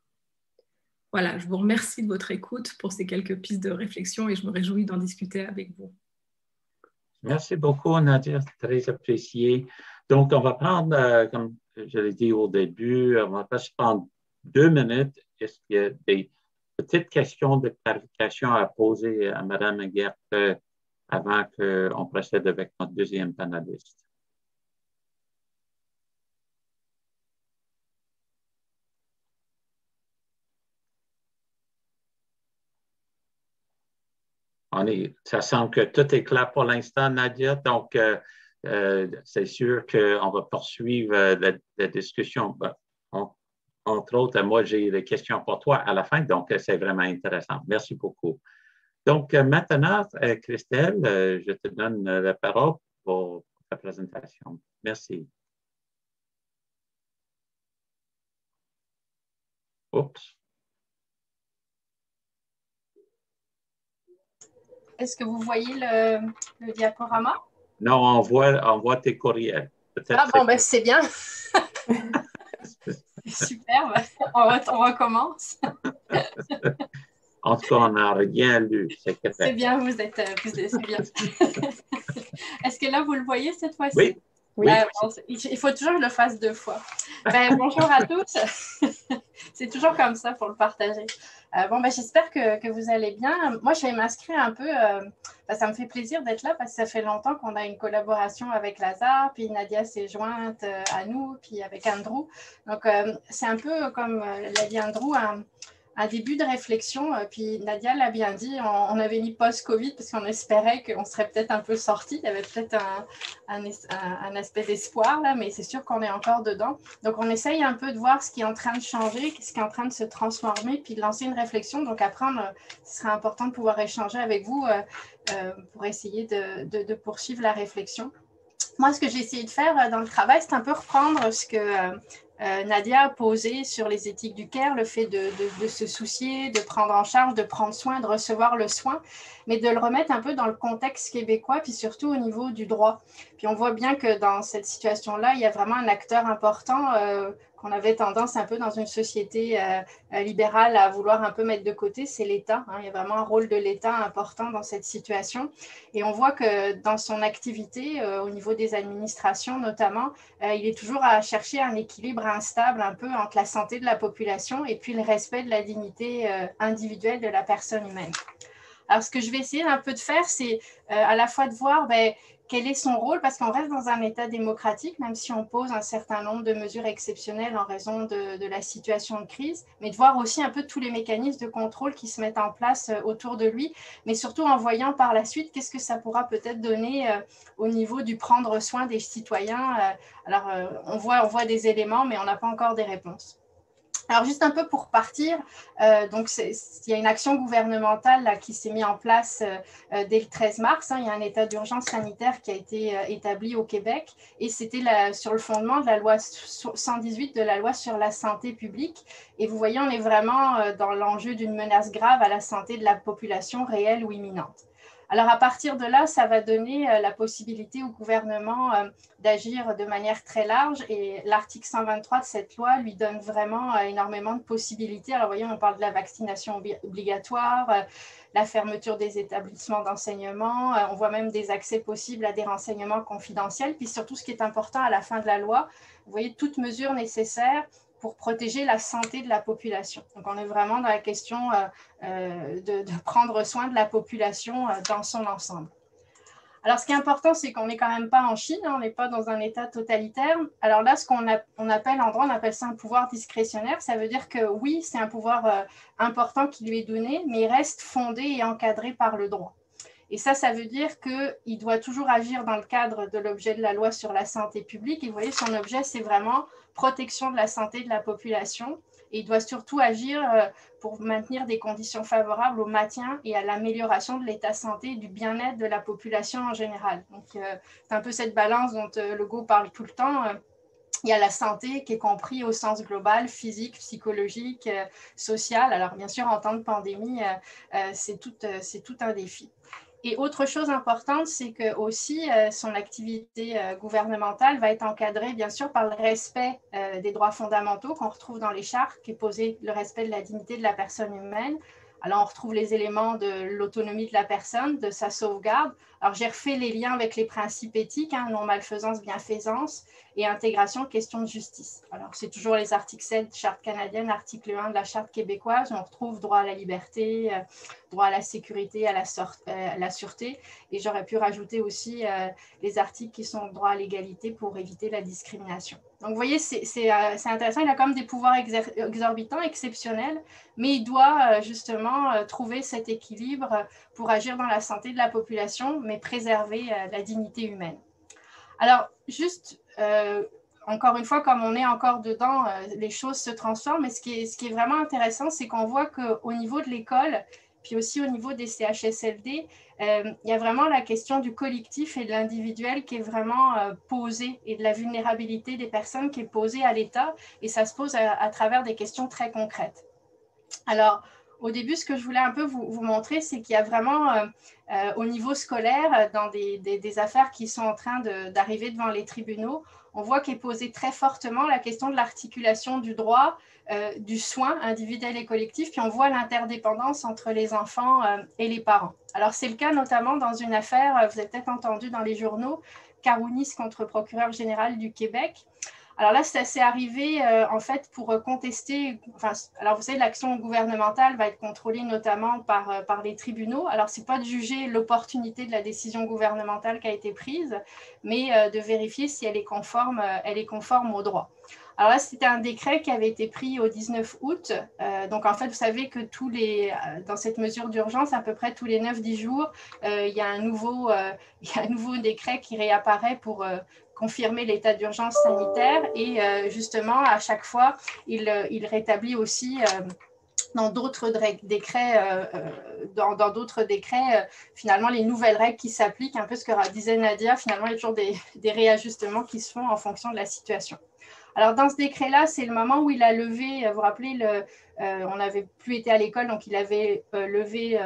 Voilà, je vous remercie de votre écoute pour ces quelques pistes de réflexion et je me réjouis d'en discuter avec vous. Merci beaucoup, Nadia, très apprécié. Donc, on va prendre, comme je l'ai dit au début, on va prendre 2 minutes. Est-ce qu'il y a des petites questions de clarification à poser à Mme Guerre avant qu'on procède avec notre deuxième panéliste? Ça semble que tout est clair pour l'instant, Nadia. Donc, c'est sûr qu'on va poursuivre la discussion. Entre autres, moi, j'ai des questions pour toi à la fin, donc c'est vraiment intéressant. Merci beaucoup. Donc, maintenant, Christelle, je te donne la parole pour ta présentation. Merci. Oups. Est-ce que vous voyez le diaporama? Non, on voit tes courriels. Ah bon, ben c'est bien. Super, on recommence. En tout cas, on n'a rien lu. C'est bien, vous êtes bien. Est-ce que là, vous le voyez cette fois-ci? Oui. Oui. Bon, il faut toujours que je le fasse 2 fois. Bonjour à tous. C'est toujours comme ça pour le partager. J'espère que vous allez bien. Moi, je vais m'inscrire un peu. Ça me fait plaisir d'être là parce que ça fait longtemps qu'on a une collaboration avec Lazare, puis Nadia s'est jointe à nous, puis avec Andrew. Donc, c'est un peu comme l'a dit Andrew, un début de réflexion. Puis Nadia l'a bien dit, on avait mis post-Covid parce qu'on espérait qu'on serait peut-être un peu sorti. Il y avait peut-être un aspect d'espoir là, mais c'est sûr qu'on est encore dedans. Donc, on essaye un peu de voir ce qui est en train de changer, ce qui est en train de se transformer, puis de lancer une réflexion. Donc, après, ce serait important de pouvoir échanger avec vous pour essayer de poursuivre la réflexion. Moi, ce que j'ai essayé de faire dans le travail, c'est un peu reprendre ce que Nadia a posé sur les éthiques du CARE, le fait de se soucier, de prendre en charge, de prendre soin, de recevoir le soin, mais de le remettre un peu dans le contexte québécois, puis surtout au niveau du droit. Puis on voit bien que dans cette situation-là, il y a vraiment un acteur important qu'on avait tendance un peu dans une société libérale à vouloir un peu mettre de côté, c'est l'État. Il y a vraiment un rôle de l'État important dans cette situation. Et on voit que dans son activité, au niveau des administrations notamment, il est toujours à chercher un équilibre instable un peu entre la santé de la population et puis le respect de la dignité individuelle de la personne humaine. Alors, ce que je vais essayer un peu de faire, c'est à la fois de voir quel est son rôle, parce qu'on reste dans un État démocratique, même si on pose un certain nombre de mesures exceptionnelles en raison de la situation de crise, mais de voir aussi un peu tous les mécanismes de contrôle qui se mettent en place autour de lui, mais surtout en voyant par la suite qu'est-ce que ça pourra peut-être donner au niveau du prendre soin des citoyens. Alors, on voit des éléments, mais on n'a pas encore des réponses. Alors, juste un peu pour partir, donc il y a une action gouvernementale là, qui s'est mise en place dès le 13 mars. Il y a un état d'urgence sanitaire qui a été établi au Québec et c'était sur le fondement de la loi 118 de la loi sur la santé publique. Et vous voyez, on est vraiment dans l'enjeu d'une menace grave à la santé de la population réelle ou imminente. Alors, à partir de là, ça va donner la possibilité au gouvernement d'agir de manière très large et l'article 123 de cette loi lui donne vraiment énormément de possibilités. Alors, vous voyez, on parle de la vaccination obligatoire, la fermeture des établissements d'enseignement, on voit même des accès possibles à des renseignements confidentiels, puis surtout, ce qui est important à la fin de la loi, vous voyez, toute mesure nécessaire pour protéger la santé de la population. Donc, on est vraiment dans la question de prendre soin de la population dans son ensemble. Alors, ce qui est important, c'est qu'on n'est quand même pas en Chine, on n'est pas dans un État totalitaire. Alors là, ce qu'on appelle en droit, on appelle ça un pouvoir discrétionnaire. Ça veut dire que oui, c'est un pouvoir important qui lui est donné, mais il reste fondé et encadré par le droit. Et ça veut dire qu'il doit toujours agir dans le cadre de l'objet de la loi sur la santé publique. Et vous voyez, son objet, c'est vraiment protection de la santé de la population. Et il doit surtout agir pour maintenir des conditions favorables au maintien et à l'amélioration de l'état de santé et du bien-être de la population en général. Donc, c'est un peu cette balance dont Legault parle tout le temps. Il y a la santé qui est compris au sens global, physique, psychologique, social. Alors, bien sûr, en temps de pandémie, c'est tout un défi. Et autre chose importante, c'est que aussi son activité gouvernementale va être encadrée, bien sûr, par le respect des droits fondamentaux qu'on retrouve dans les chartes, qui est posé le respect de la dignité de la personne humaine. Alors, on retrouve les éléments de l'autonomie de la personne, de sa sauvegarde. Alors, j'ai refait les liens avec les principes éthiques, non-malfaisance, bienfaisance et intégration, question de justice. Alors, c'est toujours les articles 7 de Charte canadienne, article 1 de la Charte québécoise. On retrouve droit à la liberté, droit à la sécurité, à la sûreté. Et j'aurais pu rajouter aussi les articles qui sont droit à l'égalité pour éviter la discrimination. Donc, vous voyez, c'est intéressant. Il a quand même des pouvoirs exorbitants, exceptionnels, mais il doit justement trouver cet équilibre pour agir dans la santé de la population, mais préserver la dignité humaine. Alors, juste, encore une fois, comme on est encore dedans, les choses se transforment, mais ce qui est vraiment intéressant, c'est qu'on voit qu'au niveau de l'école, puis aussi au niveau des CHSLD, il y a vraiment la question du collectif et de l'individuel qui est vraiment posée et de la vulnérabilité des personnes qui est posée à l'État, et ça se pose à travers des questions très concrètes. Alors, au début, ce que je voulais un peu vous montrer, c'est qu'il y a vraiment, au niveau scolaire, dans des affaires qui sont en train d'arriver devant les tribunaux, on voit qu'est posée très fortement la question de l'articulation du droit, du soin individuel et collectif, puis on voit l'interdépendance entre les enfants et les parents. Alors, c'est le cas notamment dans une affaire, vous avez peut-être entendu dans les journaux, Carounis contre le procureur général du Québec. Alors là, c'est arrivé en fait pour contester, alors vous savez, l'action gouvernementale va être contrôlée notamment par les tribunaux. Alors, ce n'est pas de juger l'opportunité de la décision gouvernementale qui a été prise, mais de vérifier si elle est conforme au droit. Alors là, c'était un décret qui avait été pris au 19 août. Donc, en fait, vous savez que dans cette mesure d'urgence, à peu près tous les 9-10 jours, il y a un nouveau décret qui réapparaît pour confirmer l'état d'urgence sanitaire et justement, à chaque fois, il rétablit aussi dans d'autres décrets, finalement, les nouvelles règles qui s'appliquent, un peu ce que disait Nadia, finalement, il y a toujours des réajustements qui se font en fonction de la situation. Alors, dans ce décret-là, c'est le moment où il a levé, vous vous rappelez, on n'avait plus été à l'école, donc il avait levé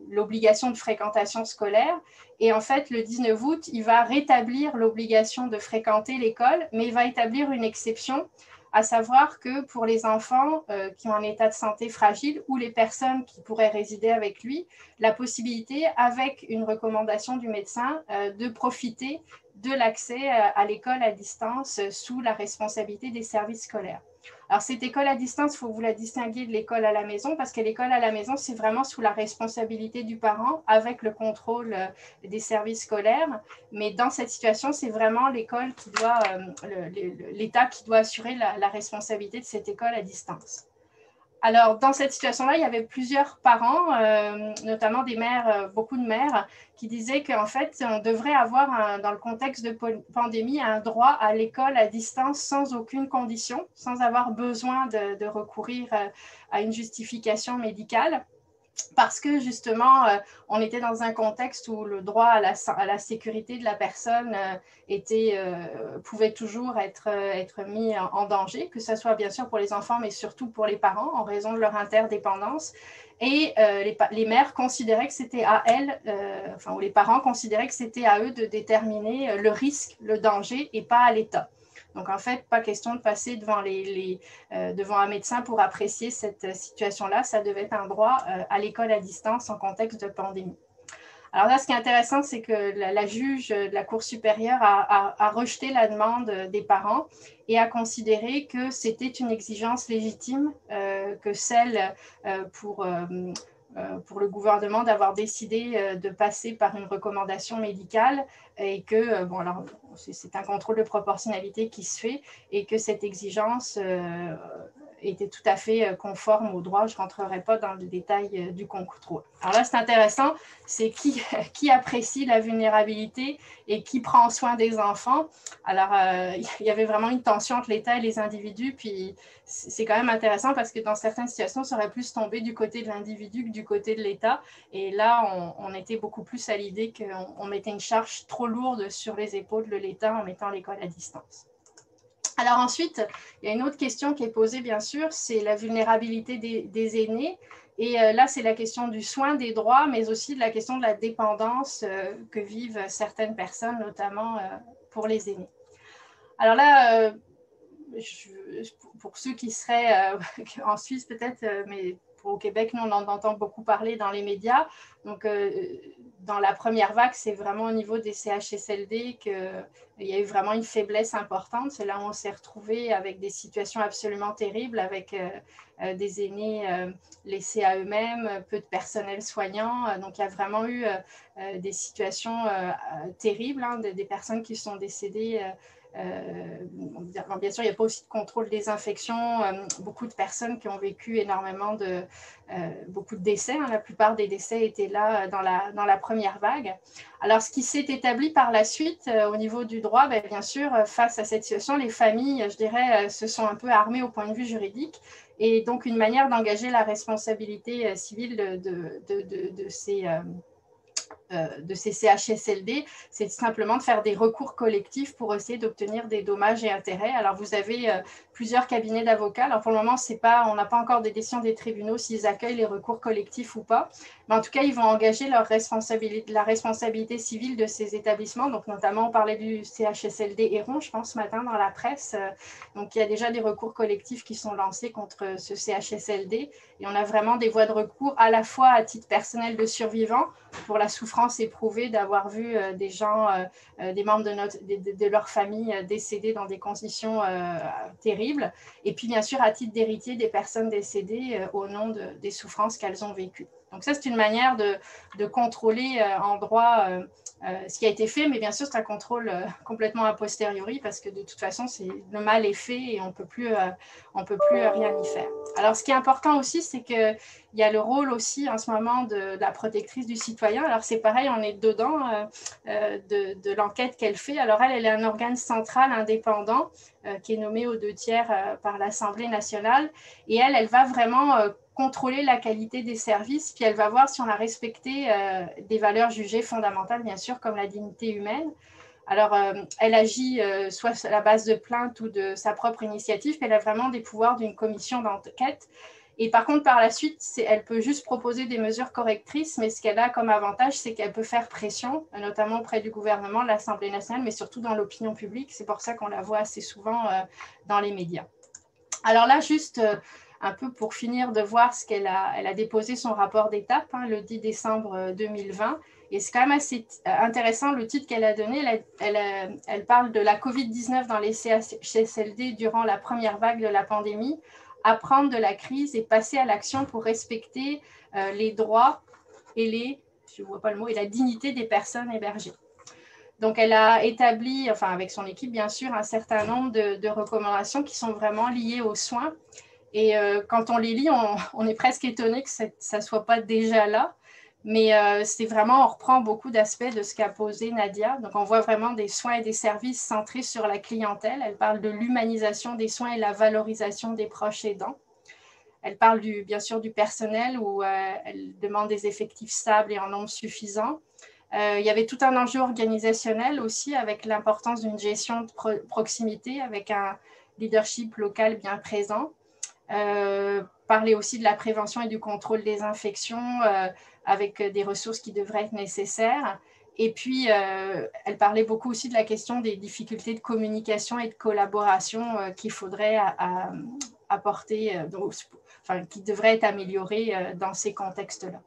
l'obligation de fréquentation scolaire. Et en fait, le 19 août, il va rétablir l'obligation de fréquenter l'école, mais il va établir une exception, à savoir que pour les enfants qui ont un état de santé fragile ou les personnes qui pourraient résider avec lui, la possibilité, avec une recommandation du médecin, de profiter de l'accès à l'école à distance sous la responsabilité des services scolaires. Alors, cette école à distance, il faut que vous la distinguiez de l'école à la maison, parce que l'école à la maison, c'est vraiment sous la responsabilité du parent, avec le contrôle des services scolaires. Mais dans cette situation, c'est vraiment l'école qui doit, l'État qui doit assurer la responsabilité de cette école à distance. Alors, dans cette situation-là, il y avait plusieurs parents, notamment des mères, beaucoup de mères, qui disaient qu'en fait, on devrait avoir, dans le contexte de pandémie, un droit à l'école à distance sans aucune condition, sans avoir besoin de recourir à une justification médicale. Parce que justement, on était dans un contexte où le droit à la sécurité de la personne pouvait toujours être mis en danger, que ce soit bien sûr pour les enfants, mais surtout pour les parents, en raison de leur interdépendance. Et les mères considéraient que c'était à elles, ou les parents considéraient que c'était à eux de déterminer le risque, le danger, et pas à l'État. Donc, en fait, pas question de passer devant, devant un médecin pour apprécier cette situation-là. Ça devait être un droit à l'école à distance en contexte de pandémie. Alors là, ce qui est intéressant, c'est que la juge de la Cour supérieure a rejeté la demande des parents et a considéré que c'était une exigence légitime que celle pour le gouvernement d'avoir décidé de passer par une recommandation médicale et que, alors, c'est un contrôle de proportionnalité qui se fait et que cette exigence était tout à fait conforme au droit. Je ne rentrerai pas dans le détail du contrôle. Alors là, c'est intéressant, c'est qui apprécie la vulnérabilité et qui prend soin des enfants. Alors, il y avait vraiment une tension entre l'État et les individus, puis c'est quand même intéressant parce que dans certaines situations, ça aurait plus tombé du côté de l'individu que du côté de l'État. Et là, on était beaucoup plus à l'idée qu'on mettait une charge trop lourde sur les épaules de l'État en mettant l'école à distance. Alors ensuite, il y a une autre question qui est posée, bien sûr, c'est la vulnérabilité des aînés. Et là, c'est la question du soin des droits, mais aussi de la question de la dépendance que vivent certaines personnes, notamment pour les aînés. Alors là, pour ceux qui seraient en Suisse peut-être, mais au Québec, nous, on en entend beaucoup parler dans les médias. Donc, dans la première vague, c'est vraiment au niveau des CHSLD qu'il y a eu vraiment une faiblesse importante. C'est là où on s'est retrouvé avec des situations absolument terribles, avec des aînés laissés à eux-mêmes, peu de personnel soignant. Donc, il y a vraiment eu des situations terribles, hein, des personnes qui sont décédées. Bien sûr, il n'y a pas aussi de contrôle des infections. Beaucoup de personnes qui ont vécu énormément beaucoup de décès. Hein, la plupart des décès étaient là dans la première vague. Alors, ce qui s'est établi par la suite au niveau du droit, bien sûr, face à cette situation, les familles, je dirais, se sont un peu armées au point de vue juridique. Et donc, une manière d'engager la responsabilité civile de ces CHSLD, c'est simplement de faire des recours collectifs pour essayer d'obtenir des dommages et intérêts. Alors, vous avez plusieurs cabinets d'avocats. Alors, pour le moment, on n'a pas encore des décisions des tribunaux s'ils accueillent les recours collectifs ou pas. Mais en tout cas, ils vont engager la responsabilité civile de ces établissements. Donc, notamment, on parlait du CHSLD Héron, je pense, ce matin dans la presse. Donc, il y a déjà des recours collectifs qui sont lancés contre ce CHSLD. Et on a vraiment des voies de recours à la fois à titre personnel de survivants pour la souffrance éprouvée d'avoir vu des gens, des membres de leur famille décédés dans des conditions terribles. Et puis, bien sûr, à titre d'héritier des personnes décédées au nom des souffrances qu'elles ont vécues. Donc ça, c'est une manière de contrôler en droit ce qui a été fait, mais bien sûr, c'est un contrôle complètement a posteriori parce que de toute façon, le mal est fait et on peut plus rien y faire. Alors, ce qui est important aussi, c'est qu'il y a le rôle aussi en ce moment de la protectrice du citoyen. Alors, c'est pareil, on est dedans de l'enquête qu'elle fait. Alors, elle est un organe central indépendant qui est nommé aux 2/3 par l'Assemblée nationale. Et elle va vraiment contrôler la qualité des services, puis elle va voir si on a respecté des valeurs jugées fondamentales, bien sûr, comme la dignité humaine. Alors, elle agit soit à la base de plainte ou de sa propre initiative, puis elle a vraiment des pouvoirs d'une commission d'enquête. Et par contre, par la suite, elle peut juste proposer des mesures correctrices, mais ce qu'elle a comme avantage, c'est qu'elle peut faire pression, notamment auprès du gouvernement, de l'Assemblée nationale, mais surtout dans l'opinion publique. C'est pour ça qu'on la voit assez souvent dans les médias. Alors là, juste un peu pour finir de voir ce qu'elle a, elle a déposé son rapport d'étape le 10 décembre 2020. Et c'est quand même assez intéressant le titre qu'elle a donné. Elle parle de la COVID-19 dans les CHSLD durant la première vague de la pandémie, apprendre de la crise et passer à l'action pour respecter les droits et la dignité des personnes hébergées. Donc, elle a établi, enfin avec son équipe bien sûr, un certain nombre de recommandations qui sont vraiment liées aux soins. Et quand on les lit, on est presque étonné que ça ne soit pas déjà là. Mais c'est vraiment, on reprend beaucoup d'aspects de ce qu'a posé Nadia. Donc, on voit vraiment des soins et des services centrés sur la clientèle. Elle parle de l'humanisation des soins et la valorisation des proches aidants. Elle parle bien sûr du personnel où elle demande des effectifs stables et en nombre suffisant. Il y avait tout un enjeu organisationnel aussi avec l'importance d'une gestion de proximité avec un leadership local bien présent. Parler aussi de la prévention et du contrôle des infections avec des ressources qui devraient être nécessaires. Et puis, elle parlait beaucoup aussi de la question des difficultés de communication et de collaboration qu'il faudrait apporter, qui devraient être améliorées dans ces contextes-là.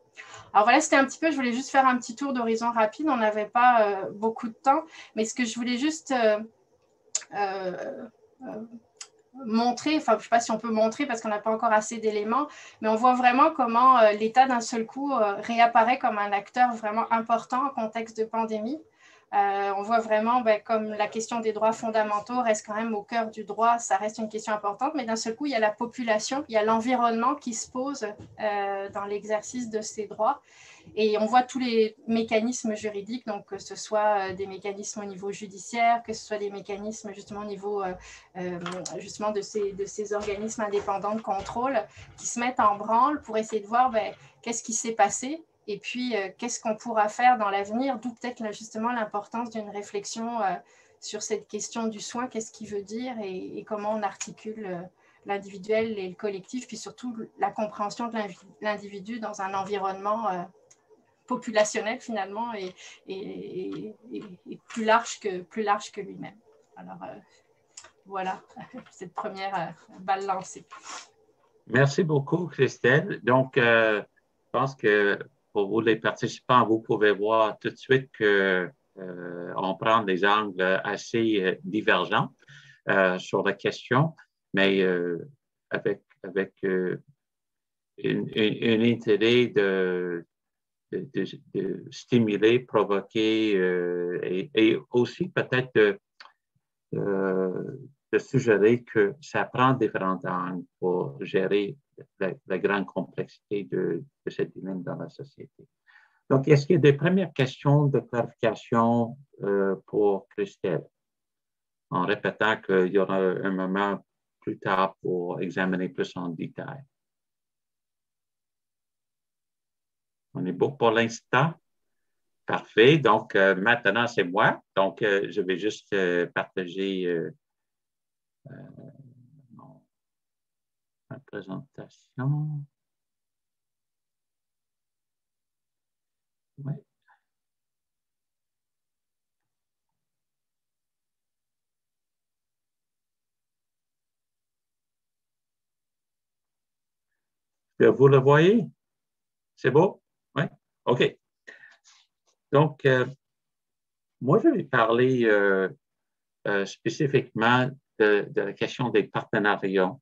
Alors voilà, c'était un petit peu, je voulais juste faire un petit tour d'horizon rapide, on n'avait pas beaucoup de temps, mais ce que je voulais juste montrer, enfin je ne sais pas si on peut montrer parce qu'on n'a pas encore assez d'éléments, mais on voit vraiment comment l'État d'un seul coup réapparaît comme un acteur vraiment important en contexte de pandémie. On voit vraiment comme la question des droits fondamentaux reste quand même au cœur du droit, ça reste une question importante, mais d'un seul coup, il y a la population, il y a l'environnement qui se pose dans l'exercice de ces droits. Et on voit tous les mécanismes juridiques, donc que ce soit des mécanismes au niveau judiciaire, que ce soit des mécanismes justement au niveau justement de ces organismes indépendants de contrôle qui se mettent en branle pour essayer de voir qu'est-ce qui s'est passé. Et puis, qu'est-ce qu'on pourra faire dans l'avenir, d'où peut-être justement l'importance d'une réflexion sur cette question du soin, qu'est-ce qu'il veut dire et comment on articule l'individuel et le collectif, puis surtout la compréhension de l'individu dans un environnement populationnel finalement et plus large que lui-même. Alors, voilà, cette première balle lancée. Merci beaucoup, Christelle. Donc, je pense que pour vous, les participants, vous pouvez voir tout de suite qu'on prend des angles assez divergents sur la question, mais avec un intérêt de stimuler, provoquer et aussi peut-être de suggérer que ça prend différents angles pour gérer la grande complexité de cette dynamique dans la société. Donc, est-ce qu'il y a des premières questions de clarification pour Christelle? En répétant qu'il y aura un moment plus tard pour examiner plus en détail. On est beau pour l'instant? Parfait. Donc, maintenant, c'est moi. Donc, je vais juste partager ma présentation. Oui. Vous le voyez? C'est beau? Oui? OK. Donc, moi, je vais parler spécifiquement de la question des partenariats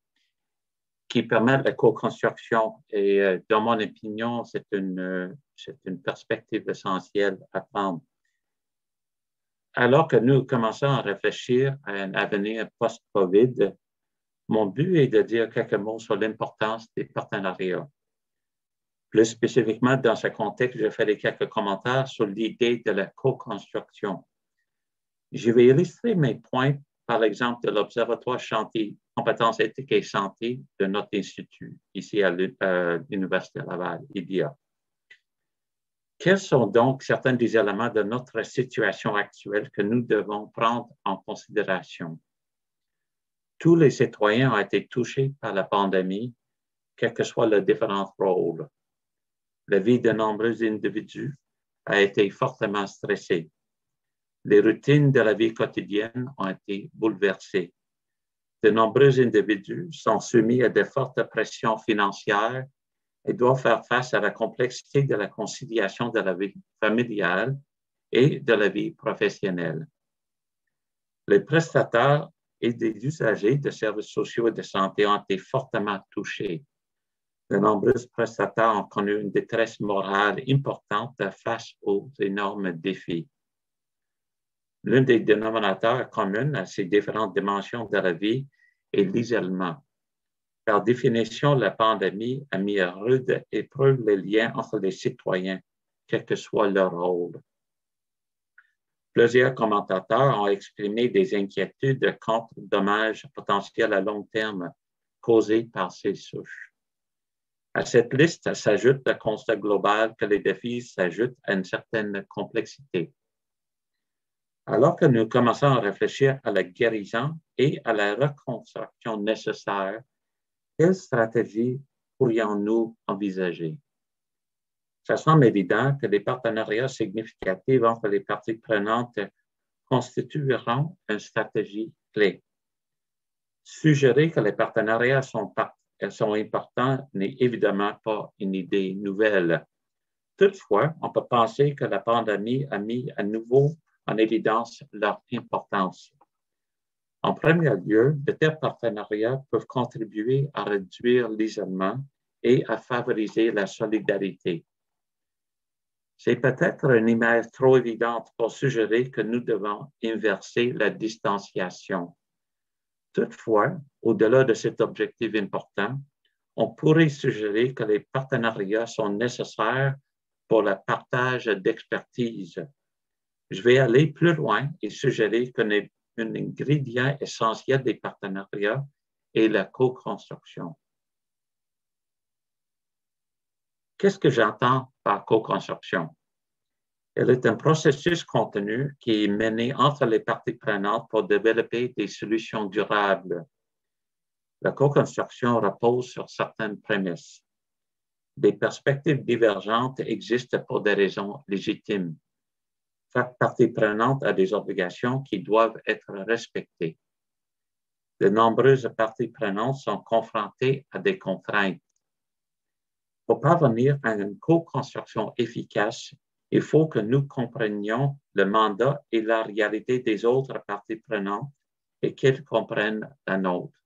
qui permettent la co-construction. Et dans mon opinion, c'est une perspective essentielle à prendre. Alors que nous commençons à réfléchir à un avenir post-COVID, mon but est de dire quelques mots sur l'importance des partenariats. Plus spécifiquement, dans ce contexte, je ferai quelques commentaires sur l'idée de la co-construction. Je vais illustrer mes points par l'exemple de l'Observatoire Santé, compétences éthiques et santé de notre institut, ici à l'Université Laval, IDIA. Quels sont donc certains des éléments de notre situation actuelle que nous devons prendre en considération? Tous les citoyens ont été touchés par la pandémie, quels que soient leurs différents rôles. La vie de nombreux individus a été fortement stressée. Les routines de la vie quotidienne ont été bouleversées. De nombreux individus sont soumis à de fortes pressions financières et doivent faire face à la complexité de la conciliation de la vie familiale et de la vie professionnelle. Les prestataires et des usagers de services sociaux et de santé ont été fortement touchés. De nombreux prestataires ont connu une détresse morale importante face aux énormes défis. L'un des dénominateurs communs à ces différentes dimensions de la vie est l'isolement. Par définition, la pandémie a mis à rude épreuve les liens entre les citoyens, quel que soit leur rôle. Plusieurs commentateurs ont exprimé des inquiétudes quant aux dommages potentiels à long terme causés par ces souches. À cette liste s'ajoute le constat global que les défis s'ajoutent à une certaine complexité. Alors que nous commençons à réfléchir à la guérison et à la reconstruction nécessaire, quelle stratégie pourrions-nous envisager? Ça semble évident que les partenariats significatifs entre les parties prenantes constitueront une stratégie clé. Suggérer que les partenariats sont importants n'est évidemment pas une idée nouvelle. Toutefois, on peut penser que la pandémie a mis à nouveau en évidence leur importance. En premier lieu, de tels partenariats peuvent contribuer à réduire l'isolement et à favoriser la solidarité. C'est peut-être une image trop évidente pour suggérer que nous devons inverser la distanciation. Toutefois, au-delà de cet objectif important, on pourrait suggérer que les partenariats sont nécessaires pour le partage d'expertise. Je vais aller plus loin et suggérer qu'un ingrédient essentiel des partenariats est la co-construction. Qu'est-ce que j'entends par co-construction? Elle est un processus continu qui est mené entre les parties prenantes pour développer des solutions durables. La co-construction repose sur certaines prémices. Des perspectives divergentes existent pour des raisons légitimes. Chaque partie prenante a des obligations qui doivent être respectées. De nombreuses parties prenantes sont confrontées à des contraintes. Pour parvenir à une co-construction efficace, il faut que nous comprenions le mandat et la réalité des autres parties prenantes et qu'elles comprennent la nôtre.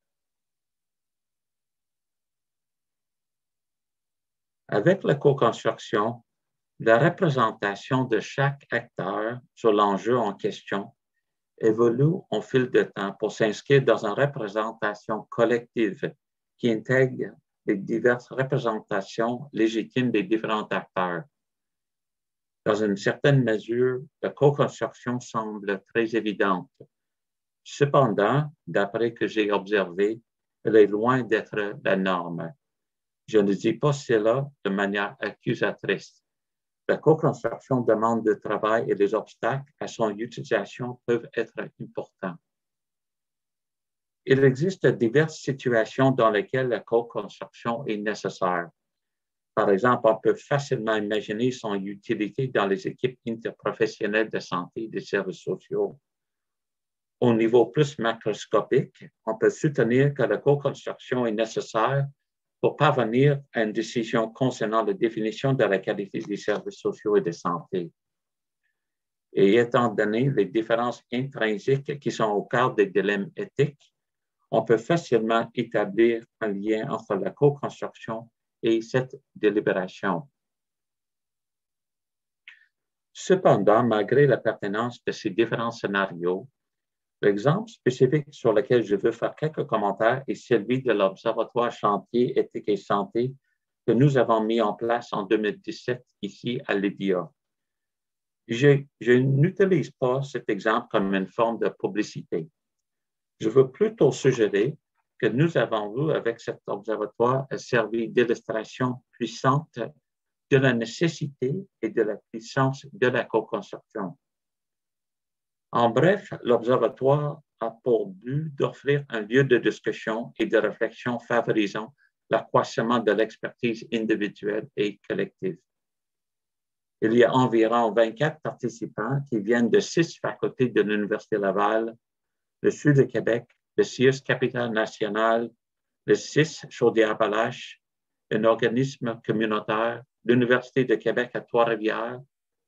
Avec la co-construction, la représentation de chaque acteur sur l'enjeu en question évolue au fil du temps pour s'inscrire dans une représentation collective qui intègre les diverses représentations légitimes des différents acteurs. Dans une certaine mesure, la co-construction semble très évidente. Cependant, d'après ce que j'ai observé, elle est loin d'être la norme. Je ne dis pas cela de manière accusatrice. La co-construction demande de travail et les obstacles à son utilisation peuvent être importants. Il existe diverses situations dans lesquelles la co-construction est nécessaire. Par exemple, on peut facilement imaginer son utilité dans les équipes interprofessionnelles de santé et des services sociaux. Au niveau plus macroscopique, on peut soutenir que la co-construction est nécessaire pour parvenir à une décision concernant la définition de la qualité des services sociaux et de santé. Et étant donné les différences intrinsiques qui sont au cœur des dilemmes éthiques, on peut facilement établir un lien entre la co-construction et cette délibération. Cependant, malgré la pertinence de ces différents scénarios, l'exemple spécifique sur lequel je veux faire quelques commentaires est celui de l'Observatoire Chantier, Éthique et Santé que nous avons mis en place en 2017 ici à l'EDIA. Je n'utilise pas cet exemple comme une forme de publicité. Je veux plutôt suggérer que nous avons vu avec cet observatoire servi d'illustration puissante de la nécessité et de la puissance de la co-construction. En bref, l'Observatoire a pour but d'offrir un lieu de discussion et de réflexion favorisant l'accroissement de l'expertise individuelle et collective. Il y a environ 24 participants qui viennent de 6 facultés de l'Université Laval, le Sud du Québec, le CIUS Capitale-Nationale, le CIS Chaudière-Appalaches, un organisme communautaire, l'Université de Québec à Trois-Rivières,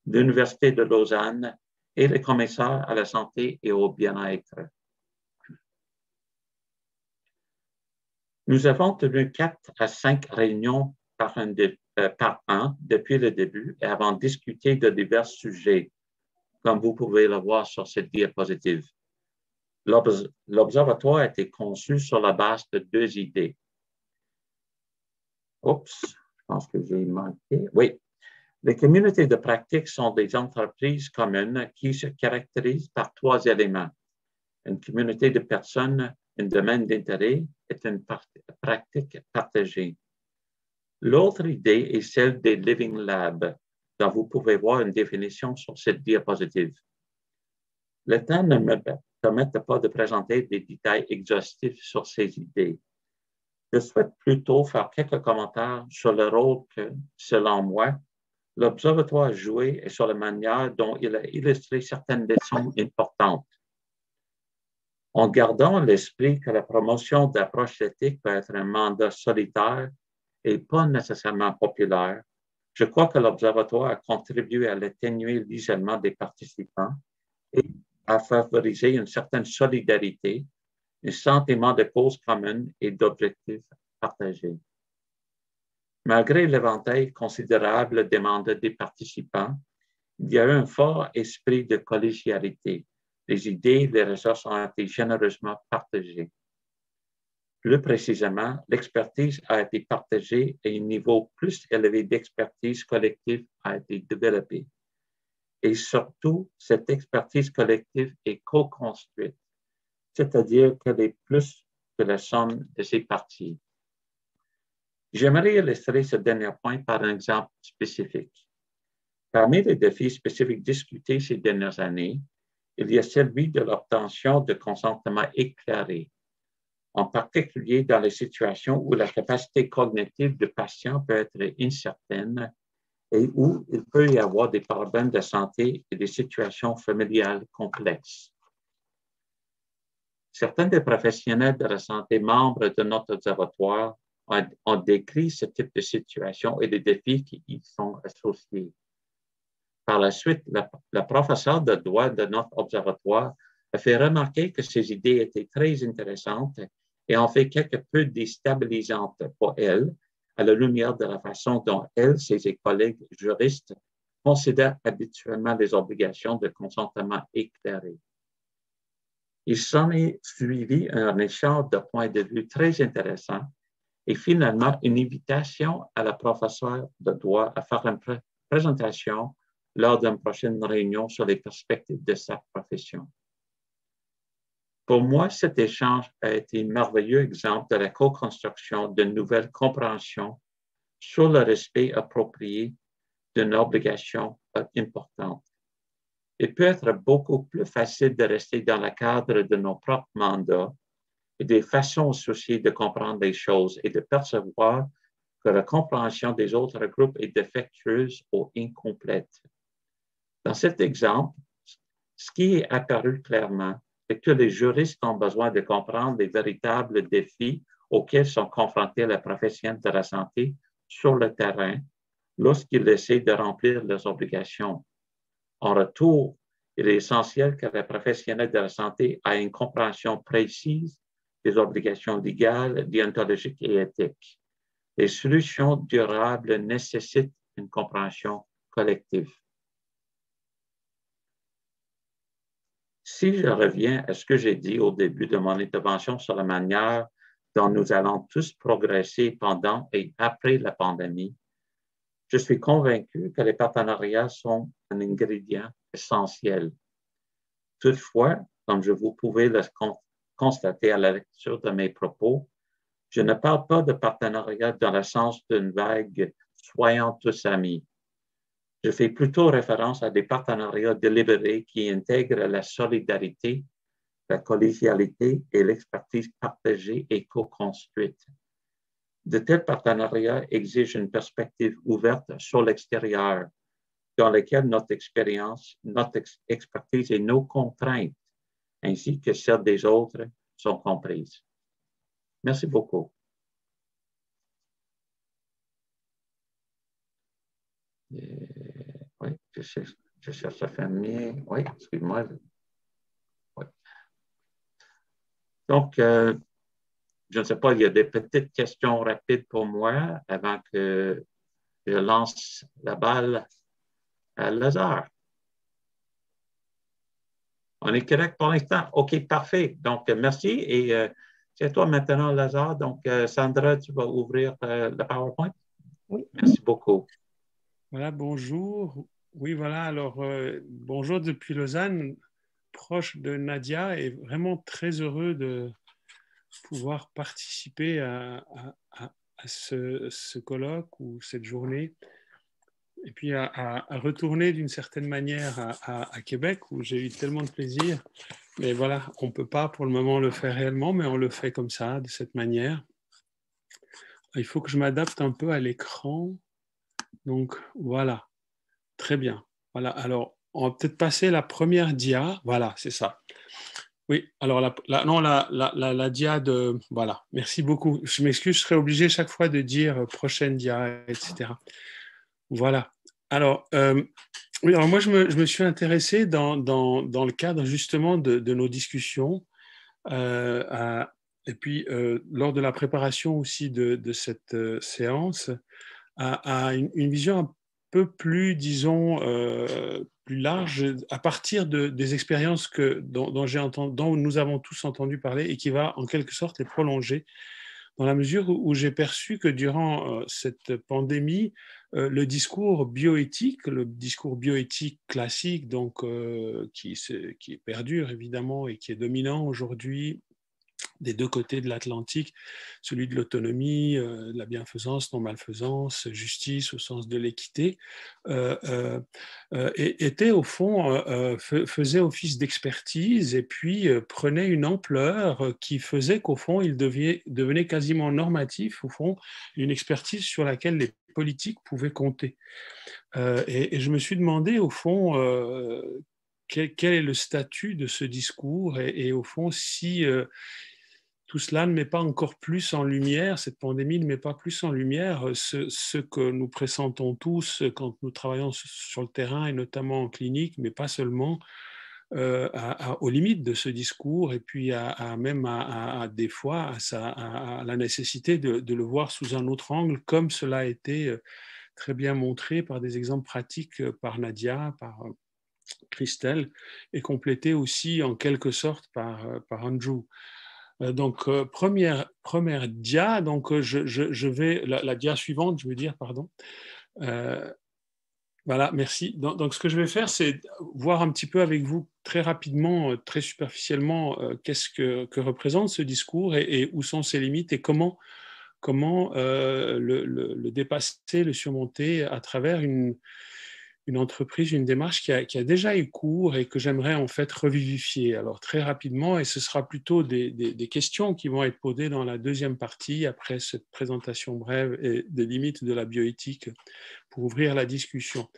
l'Université de Lausanne et le commissaire à la santé et au bien-être. Nous avons tenu 4 à 5 réunions par an depuis le début et avons discuté de divers sujets, comme vous pouvez le voir sur cette diapositive. L'observatoire a été conçu sur la base de 2 idées. Oups, je pense que j'ai manqué. Oui. Les communautés de pratique sont des entreprises communes qui se caractérisent par 3 éléments. Une communauté de personnes, un domaine d'intérêt et une pratique partagée. L'autre idée est celle des Living Labs, dont vous pouvez voir une définition sur cette diapositive. Le temps ne me permet pas de présenter des détails exhaustifs sur ces idées. Je souhaite plutôt faire quelques commentaires sur le rôle que, selon moi, l'Observatoire a joué et sur la manière dont il a illustré certaines leçons importantes. En gardant à l'esprit que la promotion d'approches éthiques peut être un mandat solitaire et pas nécessairement populaire, je crois que l'Observatoire a contribué à atténuer l'isolement des participants et à favoriser une certaine solidarité, un sentiment de cause commune et d'objectifs partagés. Malgré l'éventail considérable des mandats des participants, il y a eu un fort esprit de collégialité. Les idées et les ressources ont été généreusement partagées. Plus précisément, l'expertise a été partagée et un niveau plus élevé d'expertise collective a été développé. Et surtout, cette expertise collective est co-construite, c'est-à-dire qu'elle est plus que la somme de ses parties. J'aimerais illustrer ce dernier point par un exemple spécifique. Parmi les défis spécifiques discutés ces dernières années, il y a celui de l'obtention de consentement éclairé, en particulier dans les situations où la capacité cognitive du patient peut être incertaine et où il peut y avoir des problèmes de santé et des situations familiales complexes. Certains des professionnels de la santé membres de notre observatoire ont décrit ce type de situation et les défis qui y sont associés. Par la suite, la professeure de droit de notre observatoire a fait remarquer que ces idées étaient très intéressantes et ont fait quelque peu déstabilisantes pour elle, à la lumière de la façon dont elle et ses collègues juristes considèrent habituellement les obligations de consentement éclairé. Il s'en est suivi un échange de points de vue très intéressant et finalement une invitation à la professeure de droit à faire une présentation lors d'une prochaine réunion sur les perspectives de sa profession. Pour moi, cet échange a été un merveilleux exemple de la co-construction d'une nouvelle compréhension sur le respect approprié d'une obligation importante. Il peut être beaucoup plus facile de rester dans le cadre de nos propres mandats et des façons associées de comprendre les choses et de percevoir que la compréhension des autres groupes est défectueuse ou incomplète. Dans cet exemple, ce qui est apparu clairement, c'est que les juristes ont besoin de comprendre les véritables défis auxquels sont confrontés les professionnels de la santé sur le terrain lorsqu'ils essaient de remplir leurs obligations. En retour, il est essentiel que les professionnels de la santé aient une compréhension précise des obligations légales, déontologiques et éthiques. Les solutions durables nécessitent une compréhension collective. Si je reviens à ce que j'ai dit au début de mon intervention sur la manière dont nous allons tous progresser pendant et après la pandémie, je suis convaincu que les partenariats sont un ingrédient essentiel. Toutefois, comme vous pouvez le constater à la lecture de mes propos, je ne parle pas de partenariat dans le sens d'une vague « soyons tous amis ». Je fais plutôt référence à des partenariats délibérés qui intègrent la solidarité, la collégialité et l'expertise partagée et co-construite. De tels partenariats exigent une perspective ouverte sur l'extérieur, dans laquelle notre expérience, notre expertise et nos contraintes, ainsi que celles des autres, sont comprises. Merci beaucoup. Oui, je cherche la famille. Oui, excuse-moi. Oui. Donc, je ne sais pas, il y a des petites questions rapides pour moi avant que je lance la balle à Lazare. On est correct pour l'instant? OK, parfait. Donc, merci. Et c'est à toi maintenant, Lazare. Donc, Sandra, tu vas ouvrir le PowerPoint? Oui. Merci beaucoup. Voilà, bonjour. Oui, voilà, alors, bonjour depuis Lausanne, proche de Nadia, et vraiment très heureux de pouvoir participer à ce colloque ou cette journée, et puis à retourner d'une certaine manière à Québec, où j'ai eu tellement de plaisir. Mais voilà, on ne peut pas pour le moment le faire réellement, mais on le fait comme ça, de cette manière. Il faut que je m'adapte un peu à l'écran. Donc, voilà. Très bien. Voilà, alors, on va peut-être passer la première dia. Voilà, c'est ça. Oui, alors, la dia de... Voilà, merci beaucoup. Je m'excuse, je serai obligé chaque fois de dire prochaine dia, etc. Voilà. Alors, oui, alors moi, je me suis intéressé dans le cadre justement de nos discussions et puis lors de la préparation aussi de cette séance à une vision un peu plus, disons, plus large, à partir des expériences dont nous avons tous entendu parler et qui va en quelque sorte les prolonger, dans la mesure où j'ai perçu que durant cette pandémie, le discours bioéthique classique, donc, qui perdure évidemment et qui est dominant aujourd'hui des deux côtés de l'Atlantique, celui de l'autonomie, de la bienfaisance, non-malfaisance, justice au sens de l'équité, était au fond, faisait office d'expertise et puis prenait une ampleur qui faisait qu'au fond, il devenait quasiment normatif, au fond, une expertise sur laquelle les politiques pouvaient compter. Et je me suis demandé, au fond, quel est le statut de ce discours et au fond, si tout cela ne met pas encore plus en lumière, cette pandémie ne met pas plus en lumière ce que nous pressentons tous quand nous travaillons sur le terrain et notamment en clinique, mais pas seulement, aux limites de ce discours et puis même des fois à la nécessité de le voir sous un autre angle, comme cela a été très bien montré par des exemples pratiques par Nadia, par Christelle, et complété aussi en quelque sorte par Andrew. Donc, première dia, donc je vais, la dia suivante, je veux dire, pardon. Voilà, merci. Donc, ce que je vais faire, c'est voir un petit peu avec vous très rapidement, très superficiellement, qu'est-ce que représente ce discours et où sont ses limites et comment le dépasser, le surmonter à travers une entreprise, une démarche qui a déjà eu cours et que j'aimerais en fait revivifier. Alors très rapidement, et ce sera plutôt des questions qui vont être posées dans la deuxième partie, après cette présentation brève et des limites de la bioéthique pour ouvrir la discussion.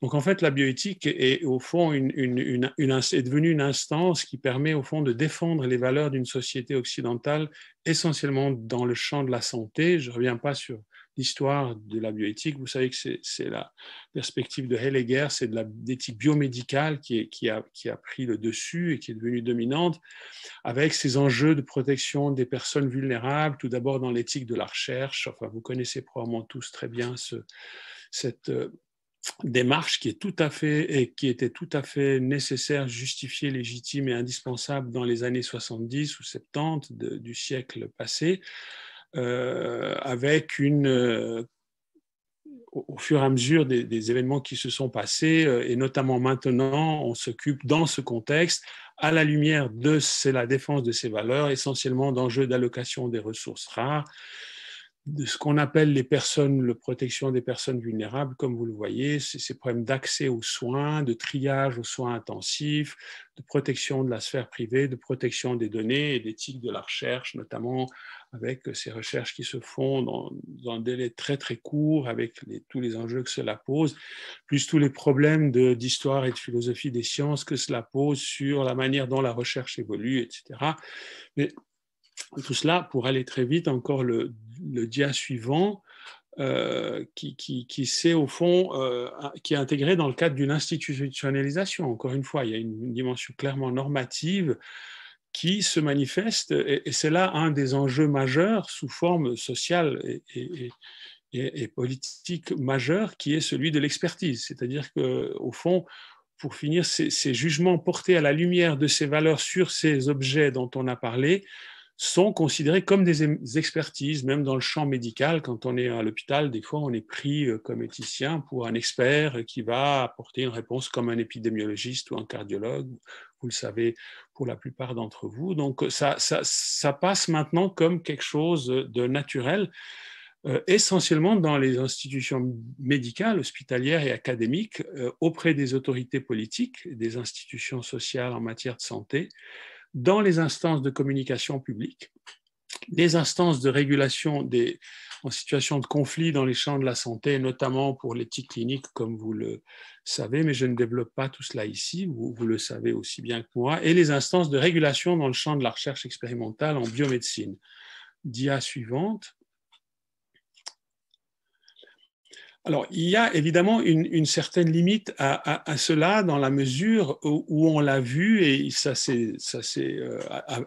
Donc en fait, la bioéthique est au fond est devenue une instance qui permet au fond de défendre les valeurs d'une société occidentale, essentiellement dans le champ de la santé. Je ne reviens pas sur l'histoire de la bioéthique. Vous savez que c'est la perspective de Heidegger, c'est de l'éthique biomédicale qui a pris le dessus et qui est devenue dominante, avec ces enjeux de protection des personnes vulnérables, tout d'abord dans l'éthique de la recherche. Enfin, vous connaissez probablement tous très bien cette démarche qui était tout à fait nécessaire, justifiée, légitime et indispensable dans les années 70 ou 70 du siècle passé, avec au fur et à mesure des événements qui se sont passés, et notamment maintenant, on s'occupe dans ce contexte, à la lumière de la défense de ces valeurs, essentiellement d'enjeux d'allocation des ressources rares, de ce qu'on appelle la protection des personnes vulnérables, comme vous le voyez, ces problèmes d'accès aux soins, de triage aux soins intensifs, de protection de la sphère privée, de protection des données et d'éthique de la recherche, notamment avec ces recherches qui se font dans un délai très très court, avec tous les enjeux que cela pose, plus tous les problèmes d'histoire et de philosophie des sciences que cela pose sur la manière dont la recherche évolue, etc. Mais tout cela, pour aller très vite, encore le dia suivant, qui c'est au fond, qui est intégré dans le cadre d'une institutionnalisation. Encore une fois, il y a une dimension clairement normative qui se manifeste, et c'est là un des enjeux majeurs sous forme sociale et politique majeure, qui est celui de l'expertise. C'est-à-dire qu'au fond, pour finir, ces jugements portés à la lumière de ces valeurs sur ces objets dont on a parlé sont considérés comme des expertises, même dans le champ médical. Quand on est à l'hôpital, des fois, on est pris comme éthicien pour un expert qui va apporter une réponse comme un épidémiologiste ou un cardiologue. Vous le savez pour la plupart d'entre vous. Donc, ça passe maintenant comme quelque chose de naturel, essentiellement dans les institutions médicales, hospitalières et académiques, auprès des autorités politiques, des institutions sociales en matière de santé, dans les instances de communication publique, les instances de régulation en situation de conflit dans les champs de la santé, notamment pour l'éthique clinique, comme vous le savez, mais je ne développe pas tout cela ici, vous le savez aussi bien que moi, et les instances de régulation dans le champ de la recherche expérimentale en biomédecine. Dia suivante. Alors, il y a évidemment une certaine limite à cela, dans la mesure où on l'a vu, et ça s'est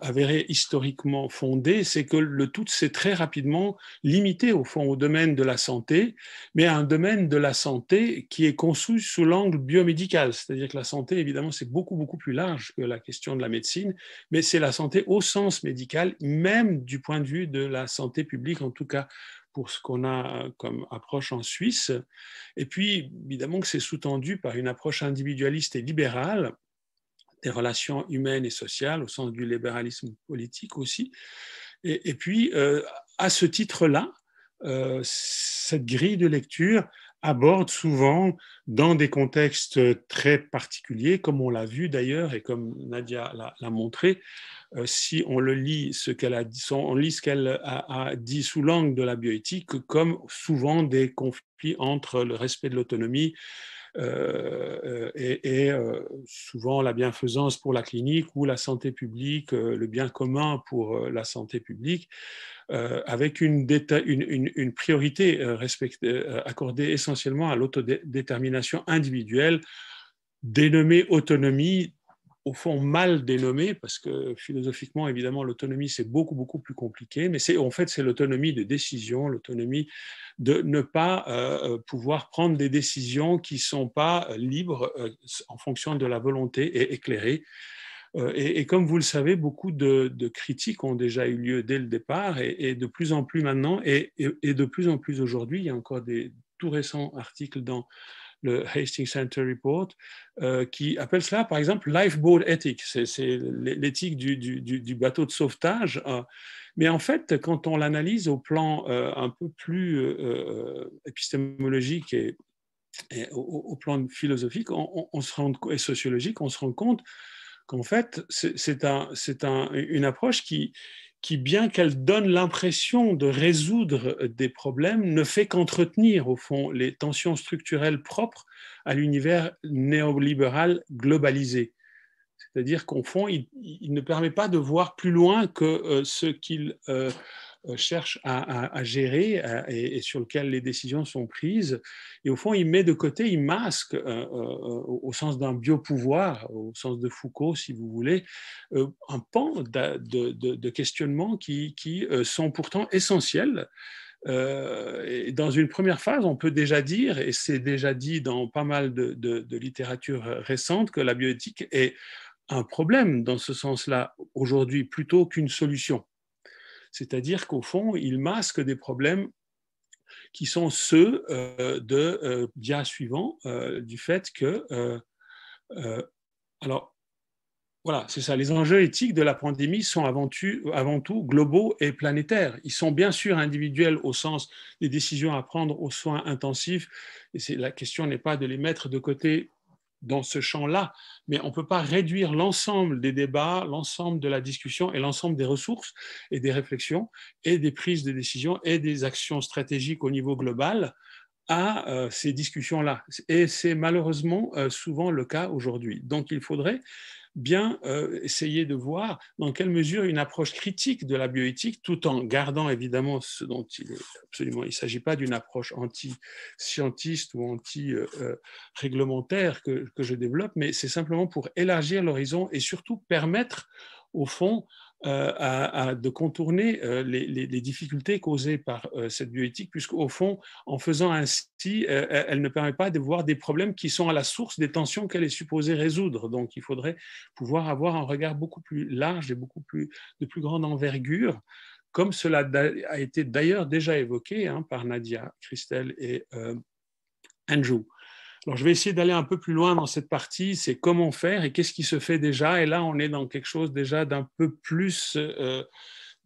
avéré historiquement fondé, c'est que le tout s'est très rapidement limité au fond au domaine de la santé, mais à un domaine de la santé qui est conçu sous l'angle biomédical. C'est-à-dire que la santé, évidemment, c'est beaucoup, beaucoup plus large que la question de la médecine, mais c'est la santé au sens médical, même du point de vue de la santé publique, en tout cas pour ce qu'on a comme approche en Suisse. Et puis, évidemment que c'est sous-tendu par une approche individualiste et libérale des relations humaines et sociales, au sens du libéralisme politique aussi. Et puis, à ce titre-là, cette grille de lecture aborde souvent, dans des contextes très particuliers, comme on l'a vu d'ailleurs, et comme Nadia l'a montré, si on le lit, ce qu'elle a dit, on lit ce qu'elle a dit sous l'angle de la bioéthique, comme souvent des conflits entre le respect de l'autonomie et souvent la bienfaisance pour la clinique ou la santé publique, le bien commun pour la santé publique, avec une priorité accordée essentiellement à l'autodétermination individuelle, dénommée autonomie, au fond mal dénommée, parce que philosophiquement, évidemment, l'autonomie, c'est beaucoup, beaucoup plus compliqué, mais en fait, c'est l'autonomie de décision, l'autonomie de ne pas pouvoir prendre des décisions qui ne sont pas libres en fonction de la volonté et éclairées. Et comme vous le savez, beaucoup de critiques ont déjà eu lieu dès le départ, et de plus en plus maintenant, et de plus en plus aujourd'hui. Il y a encore des tout récents articles dans le Hastings Center Report, qui appelle cela, par exemple, lifeboat ethics. C'est l'éthique du bateau de sauvetage. Mais en fait, quand on l'analyse au plan un peu plus épistémologique et au plan philosophique et sociologique, on se rend compte qu'en fait, c'est une approche qui, bien qu'elle donne l'impression de résoudre des problèmes, ne fait qu'entretenir, au fond, les tensions structurelles propres à l'univers néolibéral globalisé. C'est-à-dire qu'au fond, il ne permet pas de voir plus loin que ce qu'il cherche à gérer et sur lequel les décisions sont prises. Et au fond, il met de côté, il masque, au sens d'un biopouvoir, au sens de Foucault, si vous voulez, un pan de questionnements qui sont pourtant essentiels. Et dans une première phase, on peut déjà dire, et c'est déjà dit dans pas mal de littérature récente, que la bioéthique est un problème dans ce sens-là aujourd'hui plutôt qu'une solution. C'est-à-dire qu'au fond, il masque des problèmes qui sont ceux de dia suivant, du fait que, alors voilà, c'est ça, les enjeux éthiques de la pandémie sont avant tout globaux et planétaires. Ils sont bien sûr individuels au sens des décisions à prendre aux soins intensifs, et la question n'est pas de les mettre de côté dans ce champ-là, mais on ne peut pas réduire l'ensemble des débats, l'ensemble de la discussion et l'ensemble des ressources et des réflexions et des prises de décision et des actions stratégiques au niveau global à ces discussions-là. Et c'est malheureusement souvent le cas aujourd'hui. Donc il faudrait bien essayer de voir dans quelle mesure une approche critique de la bioéthique, tout en gardant évidemment ce dont il ne s'agit pas d'une approche anti-scientiste ou anti-réglementaire que je développe, mais c'est simplement pour élargir l'horizon et surtout permettre au fond de contourner les difficultés causées par cette bioéthique, puisqu'au fond, en faisant ainsi, elle ne permet pas de voir des problèmes qui sont à la source des tensions qu'elle est supposée résoudre. Donc, il faudrait pouvoir avoir un regard beaucoup plus large et de plus grande envergure, comme cela a été d'ailleurs déjà évoqué par Nadia, Christelle et Andrew. Alors, je vais essayer d'aller un peu plus loin dans cette partie, c'est comment faire et qu'est-ce qui se fait déjà. Et là, on est dans quelque chose déjà d'un peu plus,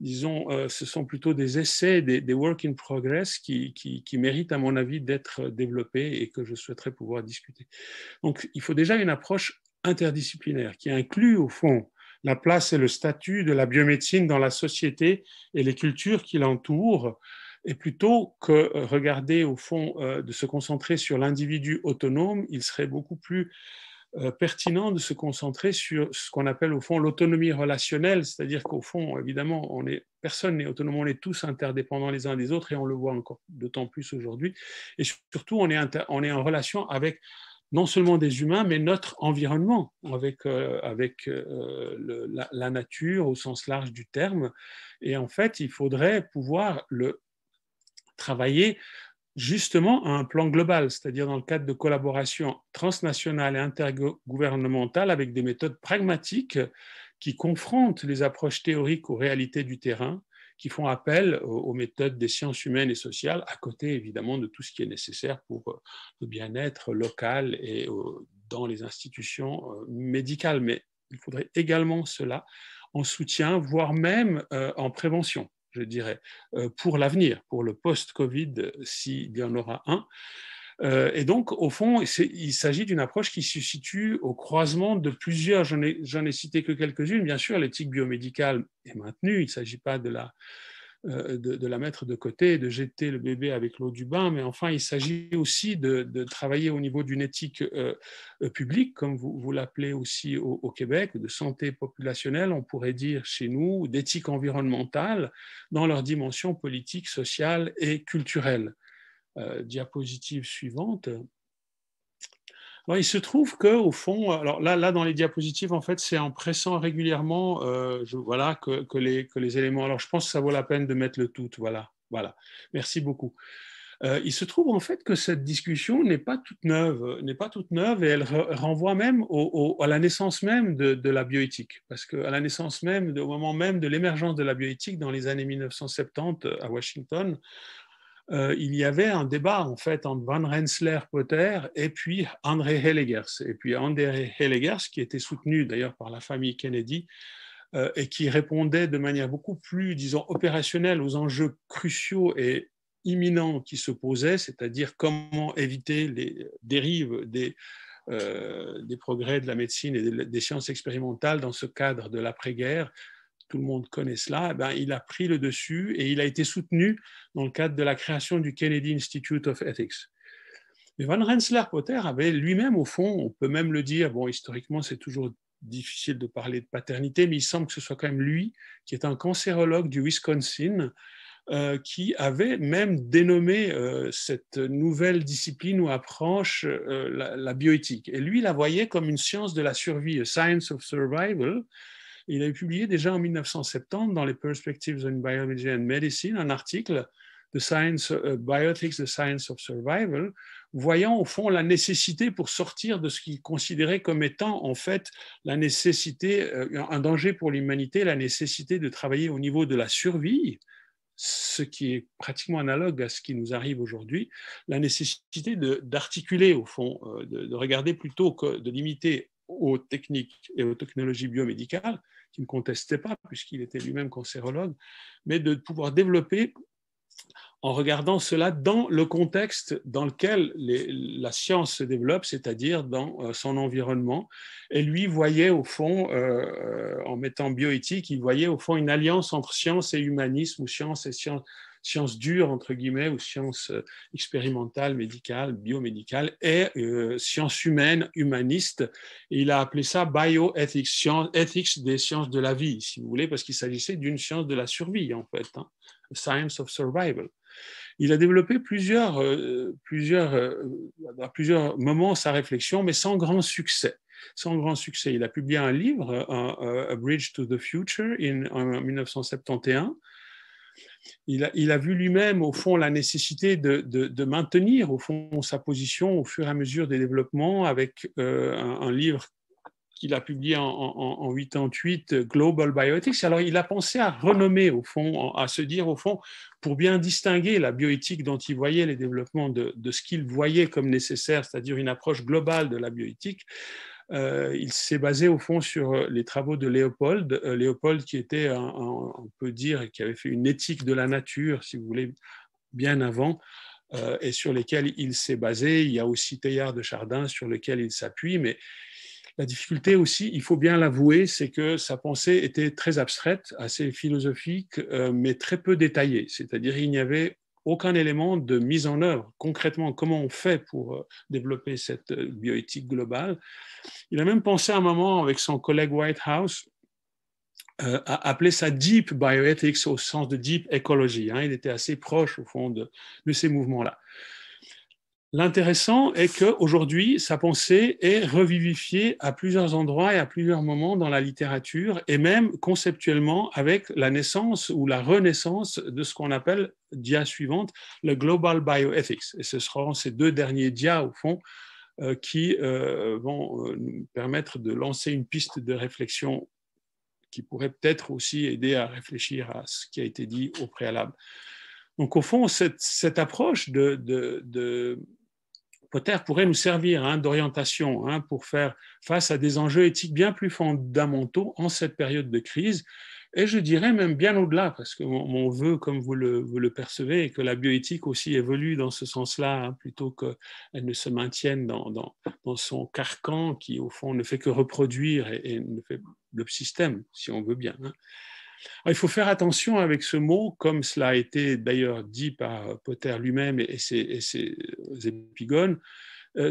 disons, ce sont plutôt des essais, des work in progress qui méritent, à mon avis, d'être développés et que je souhaiterais pouvoir discuter. Donc, il faut déjà une approche interdisciplinaire qui inclut, au fond, la place et le statut de la biomédecine dans la société et les cultures qui l'entourent, et plutôt que regarder au fond de se concentrer sur l'individu autonome, il serait beaucoup plus pertinent de se concentrer sur ce qu'on appelle au fond l'autonomie relationnelle, c'est-à-dire qu'au fond, évidemment, personne n'est autonome, on est tous interdépendants les uns des autres et on le voit encore d'autant plus aujourd'hui. Et surtout, on est en relation avec non seulement des humains, mais notre environnement, avec la nature au sens large du terme. Et en fait, il faudrait pouvoir travailler justement à un plan global, c'est-à-dire dans le cadre de collaboration transnationale et intergouvernementale avec des méthodes pragmatiques qui confrontent les approches théoriques aux réalités du terrain, qui font appel aux méthodes des sciences humaines et sociales, à côté évidemment de tout ce qui est nécessaire pour le bien-être local et dans les institutions médicales. Mais il faudrait également cela en soutien, voire même en prévention, je dirais, pour l'avenir, pour le post-Covid, s'il y en aura un. Et donc, au fond, il s'agit d'une approche qui se situe au croisement de plusieurs, j'en ai cité que quelques-unes, bien sûr, l'éthique biomédicale est maintenue, il ne s'agit pas de la mettre de côté et de jeter le bébé avec l'eau du bain, mais enfin, il s'agit aussi de travailler au niveau d'une éthique publique, comme vous l'appelez aussi au Québec, de santé populationnelle, on pourrait dire chez nous, d'éthique environnementale, dans leur dimension politique, sociale et culturelle. Diapositive suivante. Alors, il se trouve qu'au fond, alors là, dans les diapositives, en fait, c'est en pressant régulièrement voilà, que les éléments. Alors, je pense que ça vaut la peine de mettre le tout. Voilà. Merci beaucoup. Il se trouve en fait que cette discussion n'est pas toute neuve, et elle renvoie même à la naissance même de la bioéthique, parce qu'à la naissance même, au moment même de l'émergence de la bioéthique dans les années 1970 à Washington, il y avait un débat en fait entre Van Rensselaer-Potter et puis André Hellegers. Et puis André Hellegers, qui était soutenu d'ailleurs par la famille Kennedy et qui répondait de manière beaucoup plus, disons, opérationnelle aux enjeux cruciaux et imminents qui se posaient, c'est-à-dire comment éviter les dérives des progrès de la médecine et des sciences expérimentales dans ce cadre de l'après-guerre. Tout le monde connaît cela, il a pris le dessus et il a été soutenu dans le cadre de la création du Kennedy Institute of Ethics. Mais Van Rensselaer-Potter avait lui-même, au fond, on peut même le dire, bon, historiquement, c'est toujours difficile de parler de paternité, mais il semble que ce soit quand même lui, qui est un cancérologue du Wisconsin, qui avait même dénommé cette nouvelle discipline ou approche la bioéthique. Et lui, il la voyait comme une science de la survie, a science of survival. Il avait publié déjà en 1970 dans les Perspectives on Biology and Medicine un article The Science Bioethics, the Science of Survival, voyant au fond la nécessité pour sortir de ce qu'il considérait comme étant en fait la nécessité, un danger pour l'humanité, la nécessité de travailler au niveau de la survie, ce qui est pratiquement analogue à ce qui nous arrive aujourd'hui, la nécessité d'articuler au fond, de regarder plutôt que de limiter aux techniques et aux technologies biomédicales, qu'il ne contestait pas puisqu'il était lui-même cancérologue, mais de pouvoir développer en regardant cela dans le contexte dans lequel la science se développe, c'est-à-dire dans son environnement. Et lui voyait au fond, en mettant bioéthique, il voyait au fond une alliance entre science et humanisme, ou science et science dure, entre guillemets, ou science expérimentale, médicale, biomédicale, et science humaine, humaniste. Et il a appelé ça bioethics, ethics des sciences de la vie, si vous voulez, parce qu'il s'agissait d'une science de la survie, en fait, hein, science of survival. Il a développé à plusieurs moments sa réflexion, mais sans grand succès. Sans grand succès. Il a publié un livre, A Bridge to the Future, en 1971. Il a vu lui-même, au fond, la nécessité de maintenir, au fond, sa position au fur et à mesure des développements avec un livre qu'il a publié en 88, Global Bioethics. Alors, il a pensé à renommer, au fond, à se dire, au fond, pour bien distinguer la bioéthique dont il voyait les développements de ce qu'il voyait comme nécessaire, c'est-à-dire une approche globale de la bioéthique. Il s'est basé, au fond, sur les travaux de Léopold. Léopold, qui était, on peut dire, qui avait fait une éthique de la nature, si vous voulez, bien avant, et sur lesquels il s'est basé. Il y a aussi Teilhard de Chardin, sur lequel il s'appuie, mais la difficulté aussi, il faut bien l'avouer, c'est que sa pensée était très abstraite, assez philosophique, mais très peu détaillée. C'est-à-dire qu'il n'y avait aucun élément de mise en œuvre. Concrètement, comment on fait pour développer cette bioéthique globale. Il a même pensé à un moment, avec son collègue Whitehouse, à appeler ça deep bioethics au sens de deep ecology. Hein. Il était assez proche, au fond, de ces mouvements-là. L'intéressant est qu'aujourd'hui, sa pensée est revivifiée à plusieurs endroits et à plusieurs moments dans la littérature, et même conceptuellement avec la naissance ou la renaissance de ce qu'on appelle, dia suivante, le Global Bioethics. Et ce seront ces deux derniers dias, au fond, qui vont nous permettre de lancer une piste de réflexion qui pourrait peut-être aussi aider à réfléchir à ce qui a été dit au préalable. Donc, au fond, cette approche Potter pourrait nous servir d'orientation pour faire face à des enjeux éthiques bien plus fondamentaux en cette période de crise. Et je dirais même bien au-delà, parce que mon vœu, comme vous le percevez, est que la bioéthique aussi évolue dans ce sens-là, plutôt qu'elle ne se maintienne dans son carcan qui, au fond, ne fait que reproduire et ne fait le système, si on veut bien. Alors, il faut faire attention avec ce mot, comme cela a été d'ailleurs dit par Potter lui-même et ses épigones,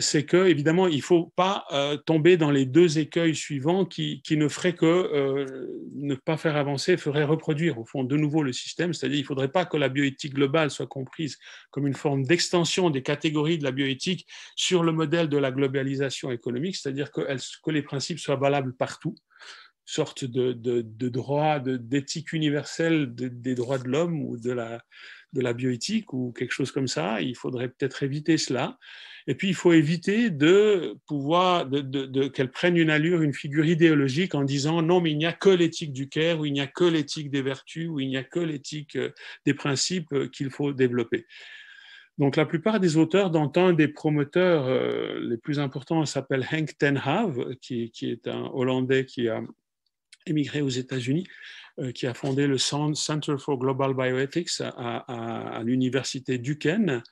c'est que évidemment il ne faut pas tomber dans les deux écueils suivants qui ne feraient que ne pas faire avancer, feraient reproduire au fond de nouveau le système, c'est-à-dire il ne faudrait pas que la bioéthique globale soit comprise comme une forme d'extension des catégories de la bioéthique sur le modèle de la globalisation économique, c'est-à-dire que les principes soient valables partout, sorte de droit, d'éthique universelle des droits de l'homme ou de la bioéthique ou quelque chose comme ça. Il faudrait peut-être éviter cela. Et puis, il faut éviter qu'elle prenne une allure, une figure idéologique en disant non, mais il n'y a que l'éthique du Caire, ou il n'y a que l'éthique des vertus, ou il n'y a que l'éthique des principes qu'il faut développer. Donc, la plupart des auteurs, dont un des promoteurs les plus importants s'appelle Henk ten Have, qui est un Hollandais qui a émigré aux États-Unis, qui a fondé le Center for Global Bioethics à l'université Duquesne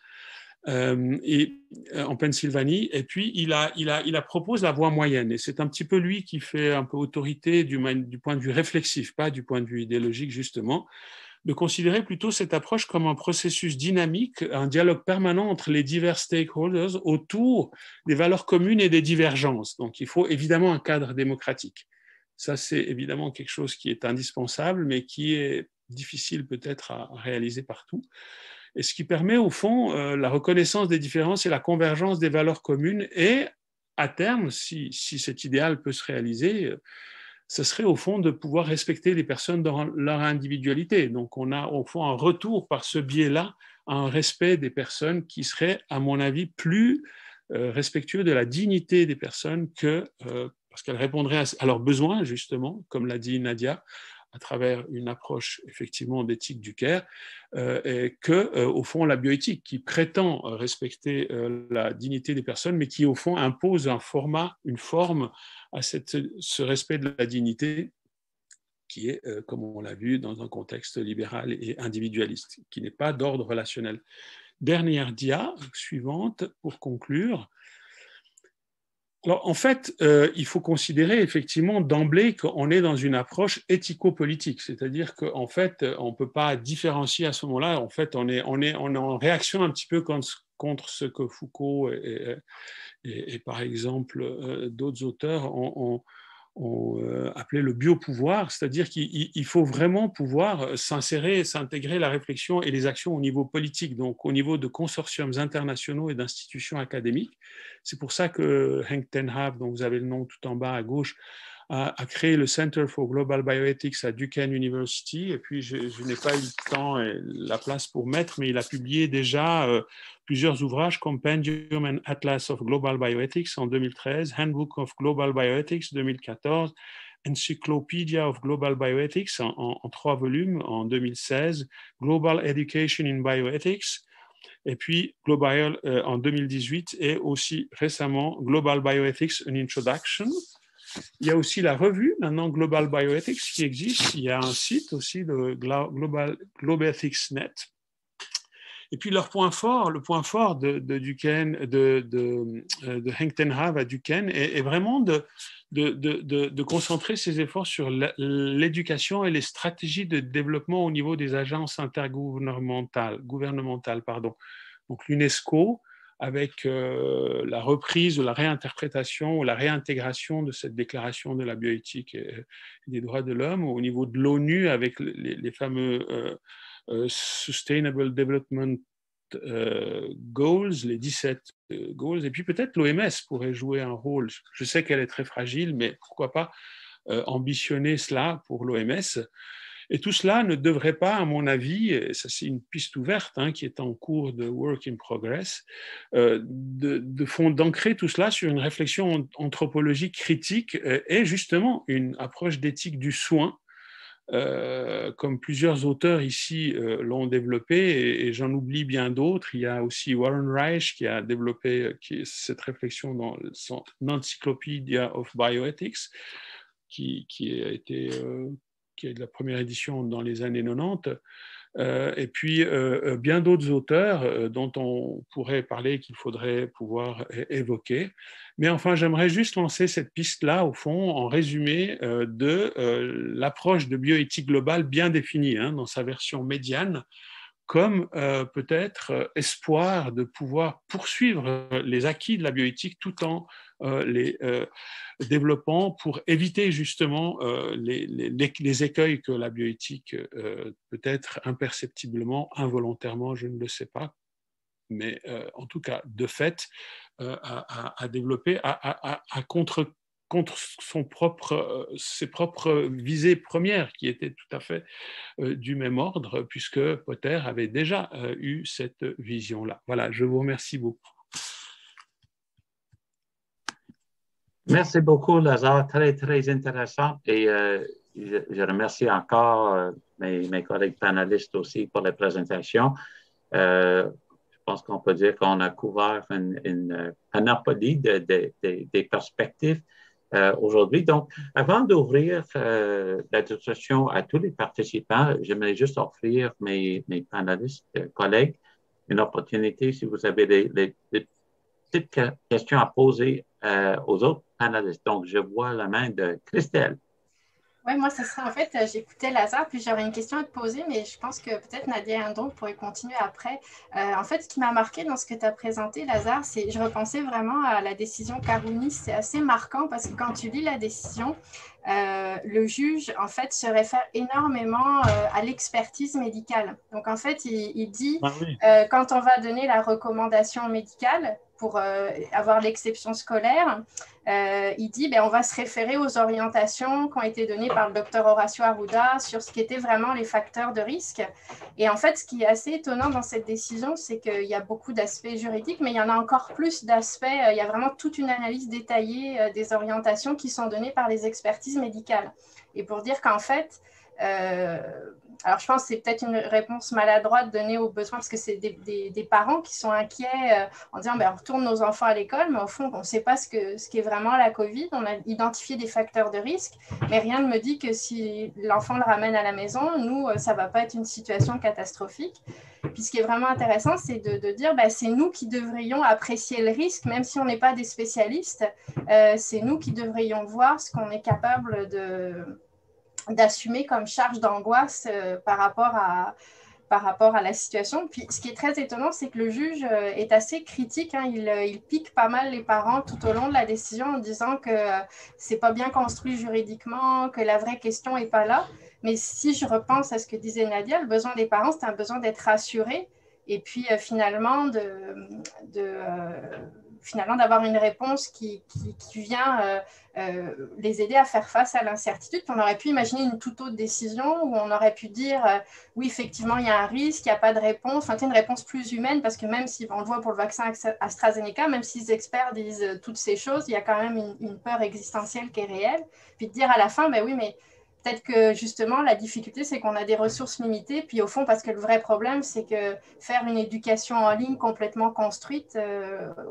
en Pennsylvanie. Et puis, il propose la voie moyenne. Et c'est un petit peu lui qui fait un peu autorité du point de vue réflexif, pas du point de vue idéologique, justement, de considérer plutôt cette approche comme un processus dynamique, un dialogue permanent entre les divers stakeholders autour des valeurs communes et des divergences. Donc, il faut évidemment un cadre démocratique. Ça, c'est évidemment quelque chose qui est indispensable, mais qui est difficile peut-être à réaliser partout. Et ce qui permet, au fond, la reconnaissance des différences et la convergence des valeurs communes. Et à terme, si cet idéal peut se réaliser, ce serait au fond de pouvoir respecter les personnes dans leur individualité. Donc, on a au fond un retour par ce biais-là à un respect des personnes qui serait, à mon avis, plus respectueux de la dignité des personnes parce qu'elles répondraient à leurs besoins, justement, comme l'a dit Nadia, à travers une approche effectivement d'éthique du Caire, au fond la bioéthique qui prétend respecter la dignité des personnes, mais qui au fond impose une forme à ce respect de la dignité qui est, comme on l'a vu, dans un contexte libéral et individualiste, qui n'est pas d'ordre relationnel. Dernière dia, suivante, pour conclure. Alors, en fait, il faut considérer effectivement d'emblée qu'on est dans une approche éthico-politique, c'est-à-dire qu'en fait, on ne peut pas différencier à ce moment-là. En fait, on est en réaction un petit peu contre ce que Foucault et par exemple d'autres auteurs ont appelé le biopouvoir, c'est-à-dire qu'il faut vraiment pouvoir s'intégrer la réflexion et les actions au niveau politique, donc au niveau de consortiums internationaux et d'institutions académiques. C'est pour ça que Henk ten Haaf, dont vous avez le nom tout en bas à gauche, a créé le Center for Global Bioethics à Duquesne University. Et puis, je n'ai pas eu le temps et la place pour mettre, mais il a publié déjà plusieurs ouvrages, Compendium and Atlas of Global Bioethics en 2013, Handbook of Global Bioethics 2014, Encyclopedia of Global Bioethics en 3 volumes en 2016, Global Education in Bioethics, et puis Global en 2018, et aussi récemment Global Bioethics, an Introduction. Il y a aussi la revue, maintenant Global Bioethics, qui existe. Il y a un site aussi, le GlobEthics.net. Et puis leur point fort, le point fort de Duquesne, de Henk ten Haaf à Duquesne, est vraiment de concentrer ses efforts sur l'éducation et les stratégies de développement au niveau des agences intergouvernementales. Donc l'UNESCO, avec la reprise, la réinterprétation ou la réintégration de cette déclaration de la bioéthique et des droits de l'homme, au niveau de l'ONU, avec les fameux Sustainable Development Goals, les 17 goals, et puis peut-être l'OMS pourrait jouer un rôle. Je sais qu'elle est très fragile, mais pourquoi pas ambitionner cela pour l'OMS. Et tout cela ne devrait pas, à mon avis, et ça c'est une piste ouverte qui est en cours de work in progress, d'ancrer tout cela sur une réflexion anthropologique critique et justement une approche d'éthique du soin, comme plusieurs auteurs ici l'ont développé, et j'en oublie bien d'autres. Il y a aussi Warren Reich qui a développé cette réflexion dans son Encyclopedia of Bioethics, qui a été... qui est de la première édition dans les années 90, et puis bien d'autres auteurs dont on pourrait parler, qu'il faudrait pouvoir évoquer. Mais enfin, j'aimerais juste lancer cette piste-là, au fond, en résumé de l'approche de bioéthique globale bien définie dans sa version médiane, comme peut-être espoir de pouvoir poursuivre les acquis de la bioéthique tout en les développant pour éviter justement les écueils que la bioéthique peut-être imperceptiblement, involontairement, je ne le sais pas, mais en tout cas de fait à développer, à contre ses propres visées premières qui étaient tout à fait du même ordre, puisque Potter avait déjà eu cette vision-là. Voilà, je vous remercie beaucoup. Merci beaucoup, Lazare. Très, très intéressant. Et je remercie encore mes collègues panélistes aussi pour la présentation. Je pense qu'on peut dire qu'on a couvert une panoplie des perspectives aujourd'hui. Donc, avant d'ouvrir la discussion à tous les participants, j'aimerais juste offrir mes panélistes, collègues, une opportunité, si vous avez des petites questions à poser aux autres panélistes. Donc, je vois la main de Christelle. Oui, moi, ce serait en fait, j'écoutais Lazare, puis j'aurais une question à te poser, mais je pense que peut-être Nadia Hindon pourrait continuer après. En fait, ce qui m'a marqué dans ce que tu as présenté, Lazare, c'est je repensais vraiment à la décision Karouni. C'est assez marquant parce que quand tu lis la décision, le juge, en fait, se réfère énormément à l'expertise médicale. Donc, en fait, il dit, quand on va donner la recommandation médicale pour avoir l'exception scolaire, il dit on va se référer aux orientations qui ont été données par le docteur Horacio Arruda sur ce qui étaient vraiment les facteurs de risque. Et en fait, ce qui est assez étonnant dans cette décision, c'est qu'il y a beaucoup d'aspects juridiques, mais il y en a encore plus d'aspects. Il y a vraiment toute une analyse détaillée des orientations qui sont données par les expertises médicales. Et pour dire qu'en fait, Alors, je pense que c'est peut-être une réponse maladroite donnée aux besoins parce que c'est des parents qui sont inquiets en disant on retourne nos enfants à l'école, mais au fond, on ne sait pas ce qu'est vraiment la COVID. On a identifié des facteurs de risque, mais rien ne me dit que si l'enfant le ramène à la maison, nous, ça ne va pas être une situation catastrophique. Puis ce qui est vraiment intéressant, c'est de dire c'est nous qui devrions apprécier le risque, même si on n'est pas des spécialistes. C'est nous qui devrions voir ce qu'on est capable d'assumer comme charge d'angoisse par rapport à la situation. Puis ce qui est très étonnant, c'est que le juge est assez critique. Il pique pas mal les parents tout au long de la décision en disant que c'est pas bien construit juridiquement, que la vraie question n'est pas là. Mais si je repense à ce que disait Nadia, le besoin des parents, c'est un besoin d'être rassuré et puis finalement d'avoir une réponse qui vient les aider à faire face à l'incertitude. Puis on aurait pu imaginer une toute autre décision où on aurait pu dire oui, effectivement, il y a un risque, il n'y a pas de réponse. Enfin, c'est une réponse plus humaine parce que même si on le voit pour le vaccin AstraZeneca, même si les experts disent toutes ces choses, il y a quand même une peur existentielle qui est réelle. Puis de dire à la fin, oui, mais peut-être que justement, la difficulté, c'est qu'on a des ressources limitées. Puis au fond, parce que le vrai problème, c'est que faire une éducation en ligne complètement construite,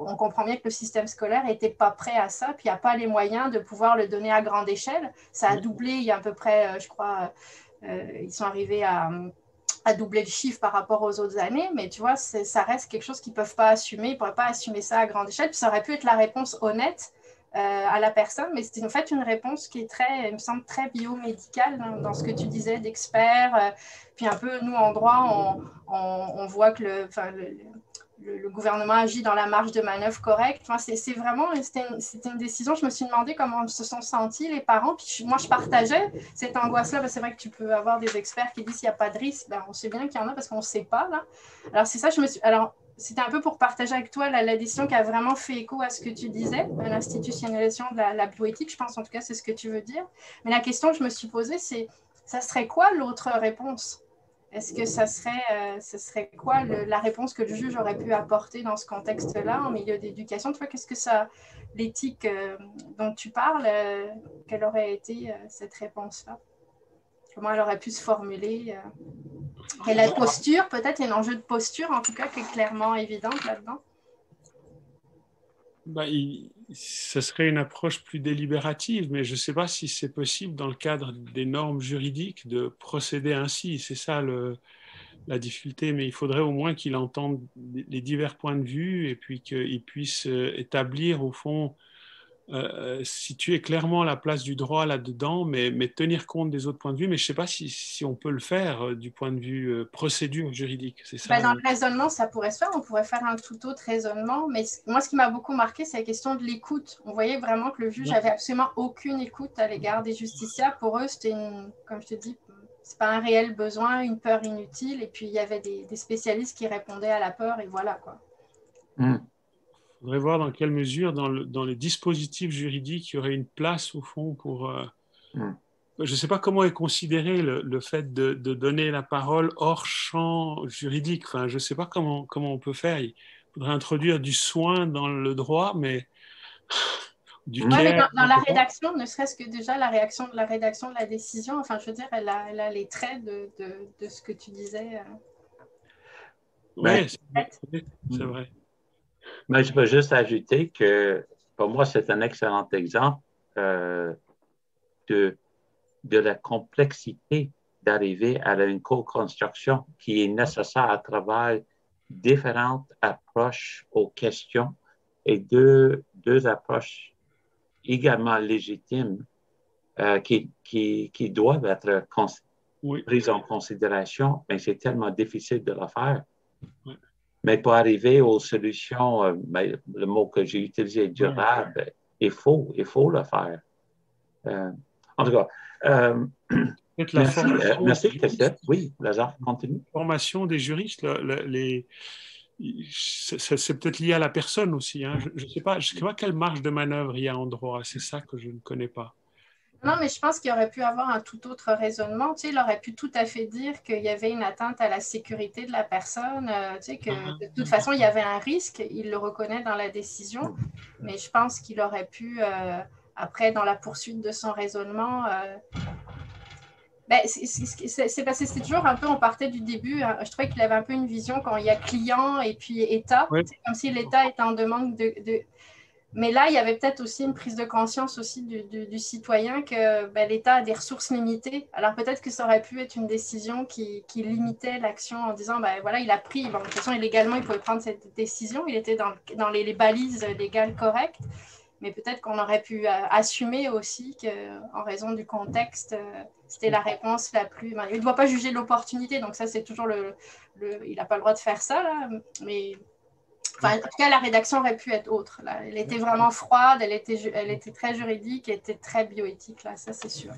on comprend bien que le système scolaire n'était pas prêt à ça. Puis il n'y a pas les moyens de pouvoir le donner à grande échelle. Ça a doublé il y a à peu près, je crois, ils sont arrivés à doubler le chiffre par rapport aux autres années. Mais tu vois, ça reste quelque chose qu'ils ne peuvent pas assumer. Ils ne pourraient pas assumer ça à grande échelle. Puis ça aurait pu être la réponse honnête à la personne, mais c'est en fait une réponse qui est il me semble, très biomédicale dans ce que tu disais d'experts. Puis un peu, nous, en droit, on voit que le gouvernement agit dans la marge de manœuvre correcte. Enfin, c'était une décision. Je me suis demandé comment se sont sentis les parents. Puis moi, je partageais cette angoisse-là. C'est vrai que tu peux avoir des experts qui disent qu'il n'y a pas de risque. On sait bien qu'il y en a parce qu'on ne sait pas. Là. Alors, c'est ça, c'était un peu pour partager avec toi la décision qui a vraiment fait écho à ce que tu disais, l'institutionnalisation de la bioéthique, je pense en tout cas c'est ce que tu veux dire. Mais la question que je me suis posée, c'est ça serait quoi l'autre réponse? Est-ce que ce serait quoi la réponse que le juge aurait pu apporter dans ce contexte-là, en milieu d'éducation? Tu vois, qu'est-ce que l'éthique dont tu parles, quelle aurait été cette réponse-là? Comment elle aurait pu se formuler quelle posture, peut-être un enjeu de posture en tout cas qui est clairement évidente là-dedans. Ce serait une approche plus délibérative, mais je ne sais pas si c'est possible dans le cadre des normes juridiques de procéder ainsi. C'est ça la difficulté, mais il faudrait au moins qu'il entende les divers points de vue et puis qu'il puisse établir au fond situer clairement la place du droit là-dedans, mais tenir compte des autres points de vue. Mais je ne sais pas si on peut le faire du point de vue procédure juridique. C'est ça, dans le raisonnement, ça pourrait se faire. On pourrait faire un tout autre raisonnement. Mais moi, ce qui m'a beaucoup marqué, c'est la question de l'écoute. On voyait vraiment que le juge n'avait absolument aucune écoute à l'égard des justiciables. Pour eux, c'était, comme je te dis, c'est pas un réel besoin, une peur inutile. Et puis, il y avait des spécialistes qui répondaient à la peur. Et voilà, quoi. Il faudrait voir dans quelle mesure, dans les dispositifs juridiques, il y aurait une place, au fond, pour... Je ne sais pas comment est considéré le fait de donner la parole hors champ juridique. Enfin, je ne sais pas comment on peut faire. Il faudrait introduire du soin dans le droit, mais... mais dans la rédaction, ne serait-ce que déjà la rédaction de la décision, enfin, je veux dire, elle a les traits de ce que tu disais. Oui, c'est vrai. Mais je veux juste ajouter que pour moi, c'est un excellent exemple de la complexité d'arriver à une co-construction qui est nécessaire à travers différentes approches aux questions et deux approches également légitimes qui doivent être prises en considération, mais c'est tellement difficile de le faire. Oui. Mais pour arriver aux solutions, le mot que j'ai utilisé, durable, il faut le faire. En tout cas, merci, Christophe. Oui, Lazare, continue. La formation des juristes, c'est peut-être lié à la personne aussi. Hein. Je ne sais pas quelle marge de manœuvre il y a en droit. C'est ça que je ne connais pas. Non, mais je pense qu'il aurait pu avoir un tout autre raisonnement. Tu sais, il aurait pu tout à fait dire qu'il y avait une atteinte à la sécurité de la personne, tu sais, que de toute façon, il y avait un risque. Il le reconnaît dans la décision. Mais je pense qu'il aurait pu, après, dans la poursuite de son raisonnement, Ben, c'est parce que c'était toujours un peu, on partait du début, hein, je trouvais qu'il avait un peu une vision quand il y a client et puis État. Oui. C'est comme si l'État était en demande de... Mais là, il y avait peut-être aussi une prise de conscience aussi du citoyen que ben, l'État a des ressources limitées. Alors peut-être que ça aurait pu être une décision qui limitait l'action en disant, ben voilà, il a pris, bon, de toute façon, illégalement, il pouvait prendre cette décision, il était dans les balises légales correctes, mais peut-être qu'on aurait pu assumer aussi qu'en raison du contexte, c'était la réponse la plus... Ben, il ne doit pas juger l'opportunité, donc ça, c'est toujours il n'a pas le droit de faire ça, là, mais... Enfin, en tout cas, la rédaction aurait pu être autre. Là. Elle était vraiment froide, elle était très juridique, elle était très bioéthique, là, ça c'est sûr.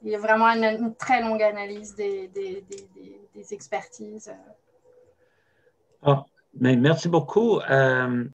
Il y a vraiment une très longue analyse des expertises. Ah, mais merci beaucoup.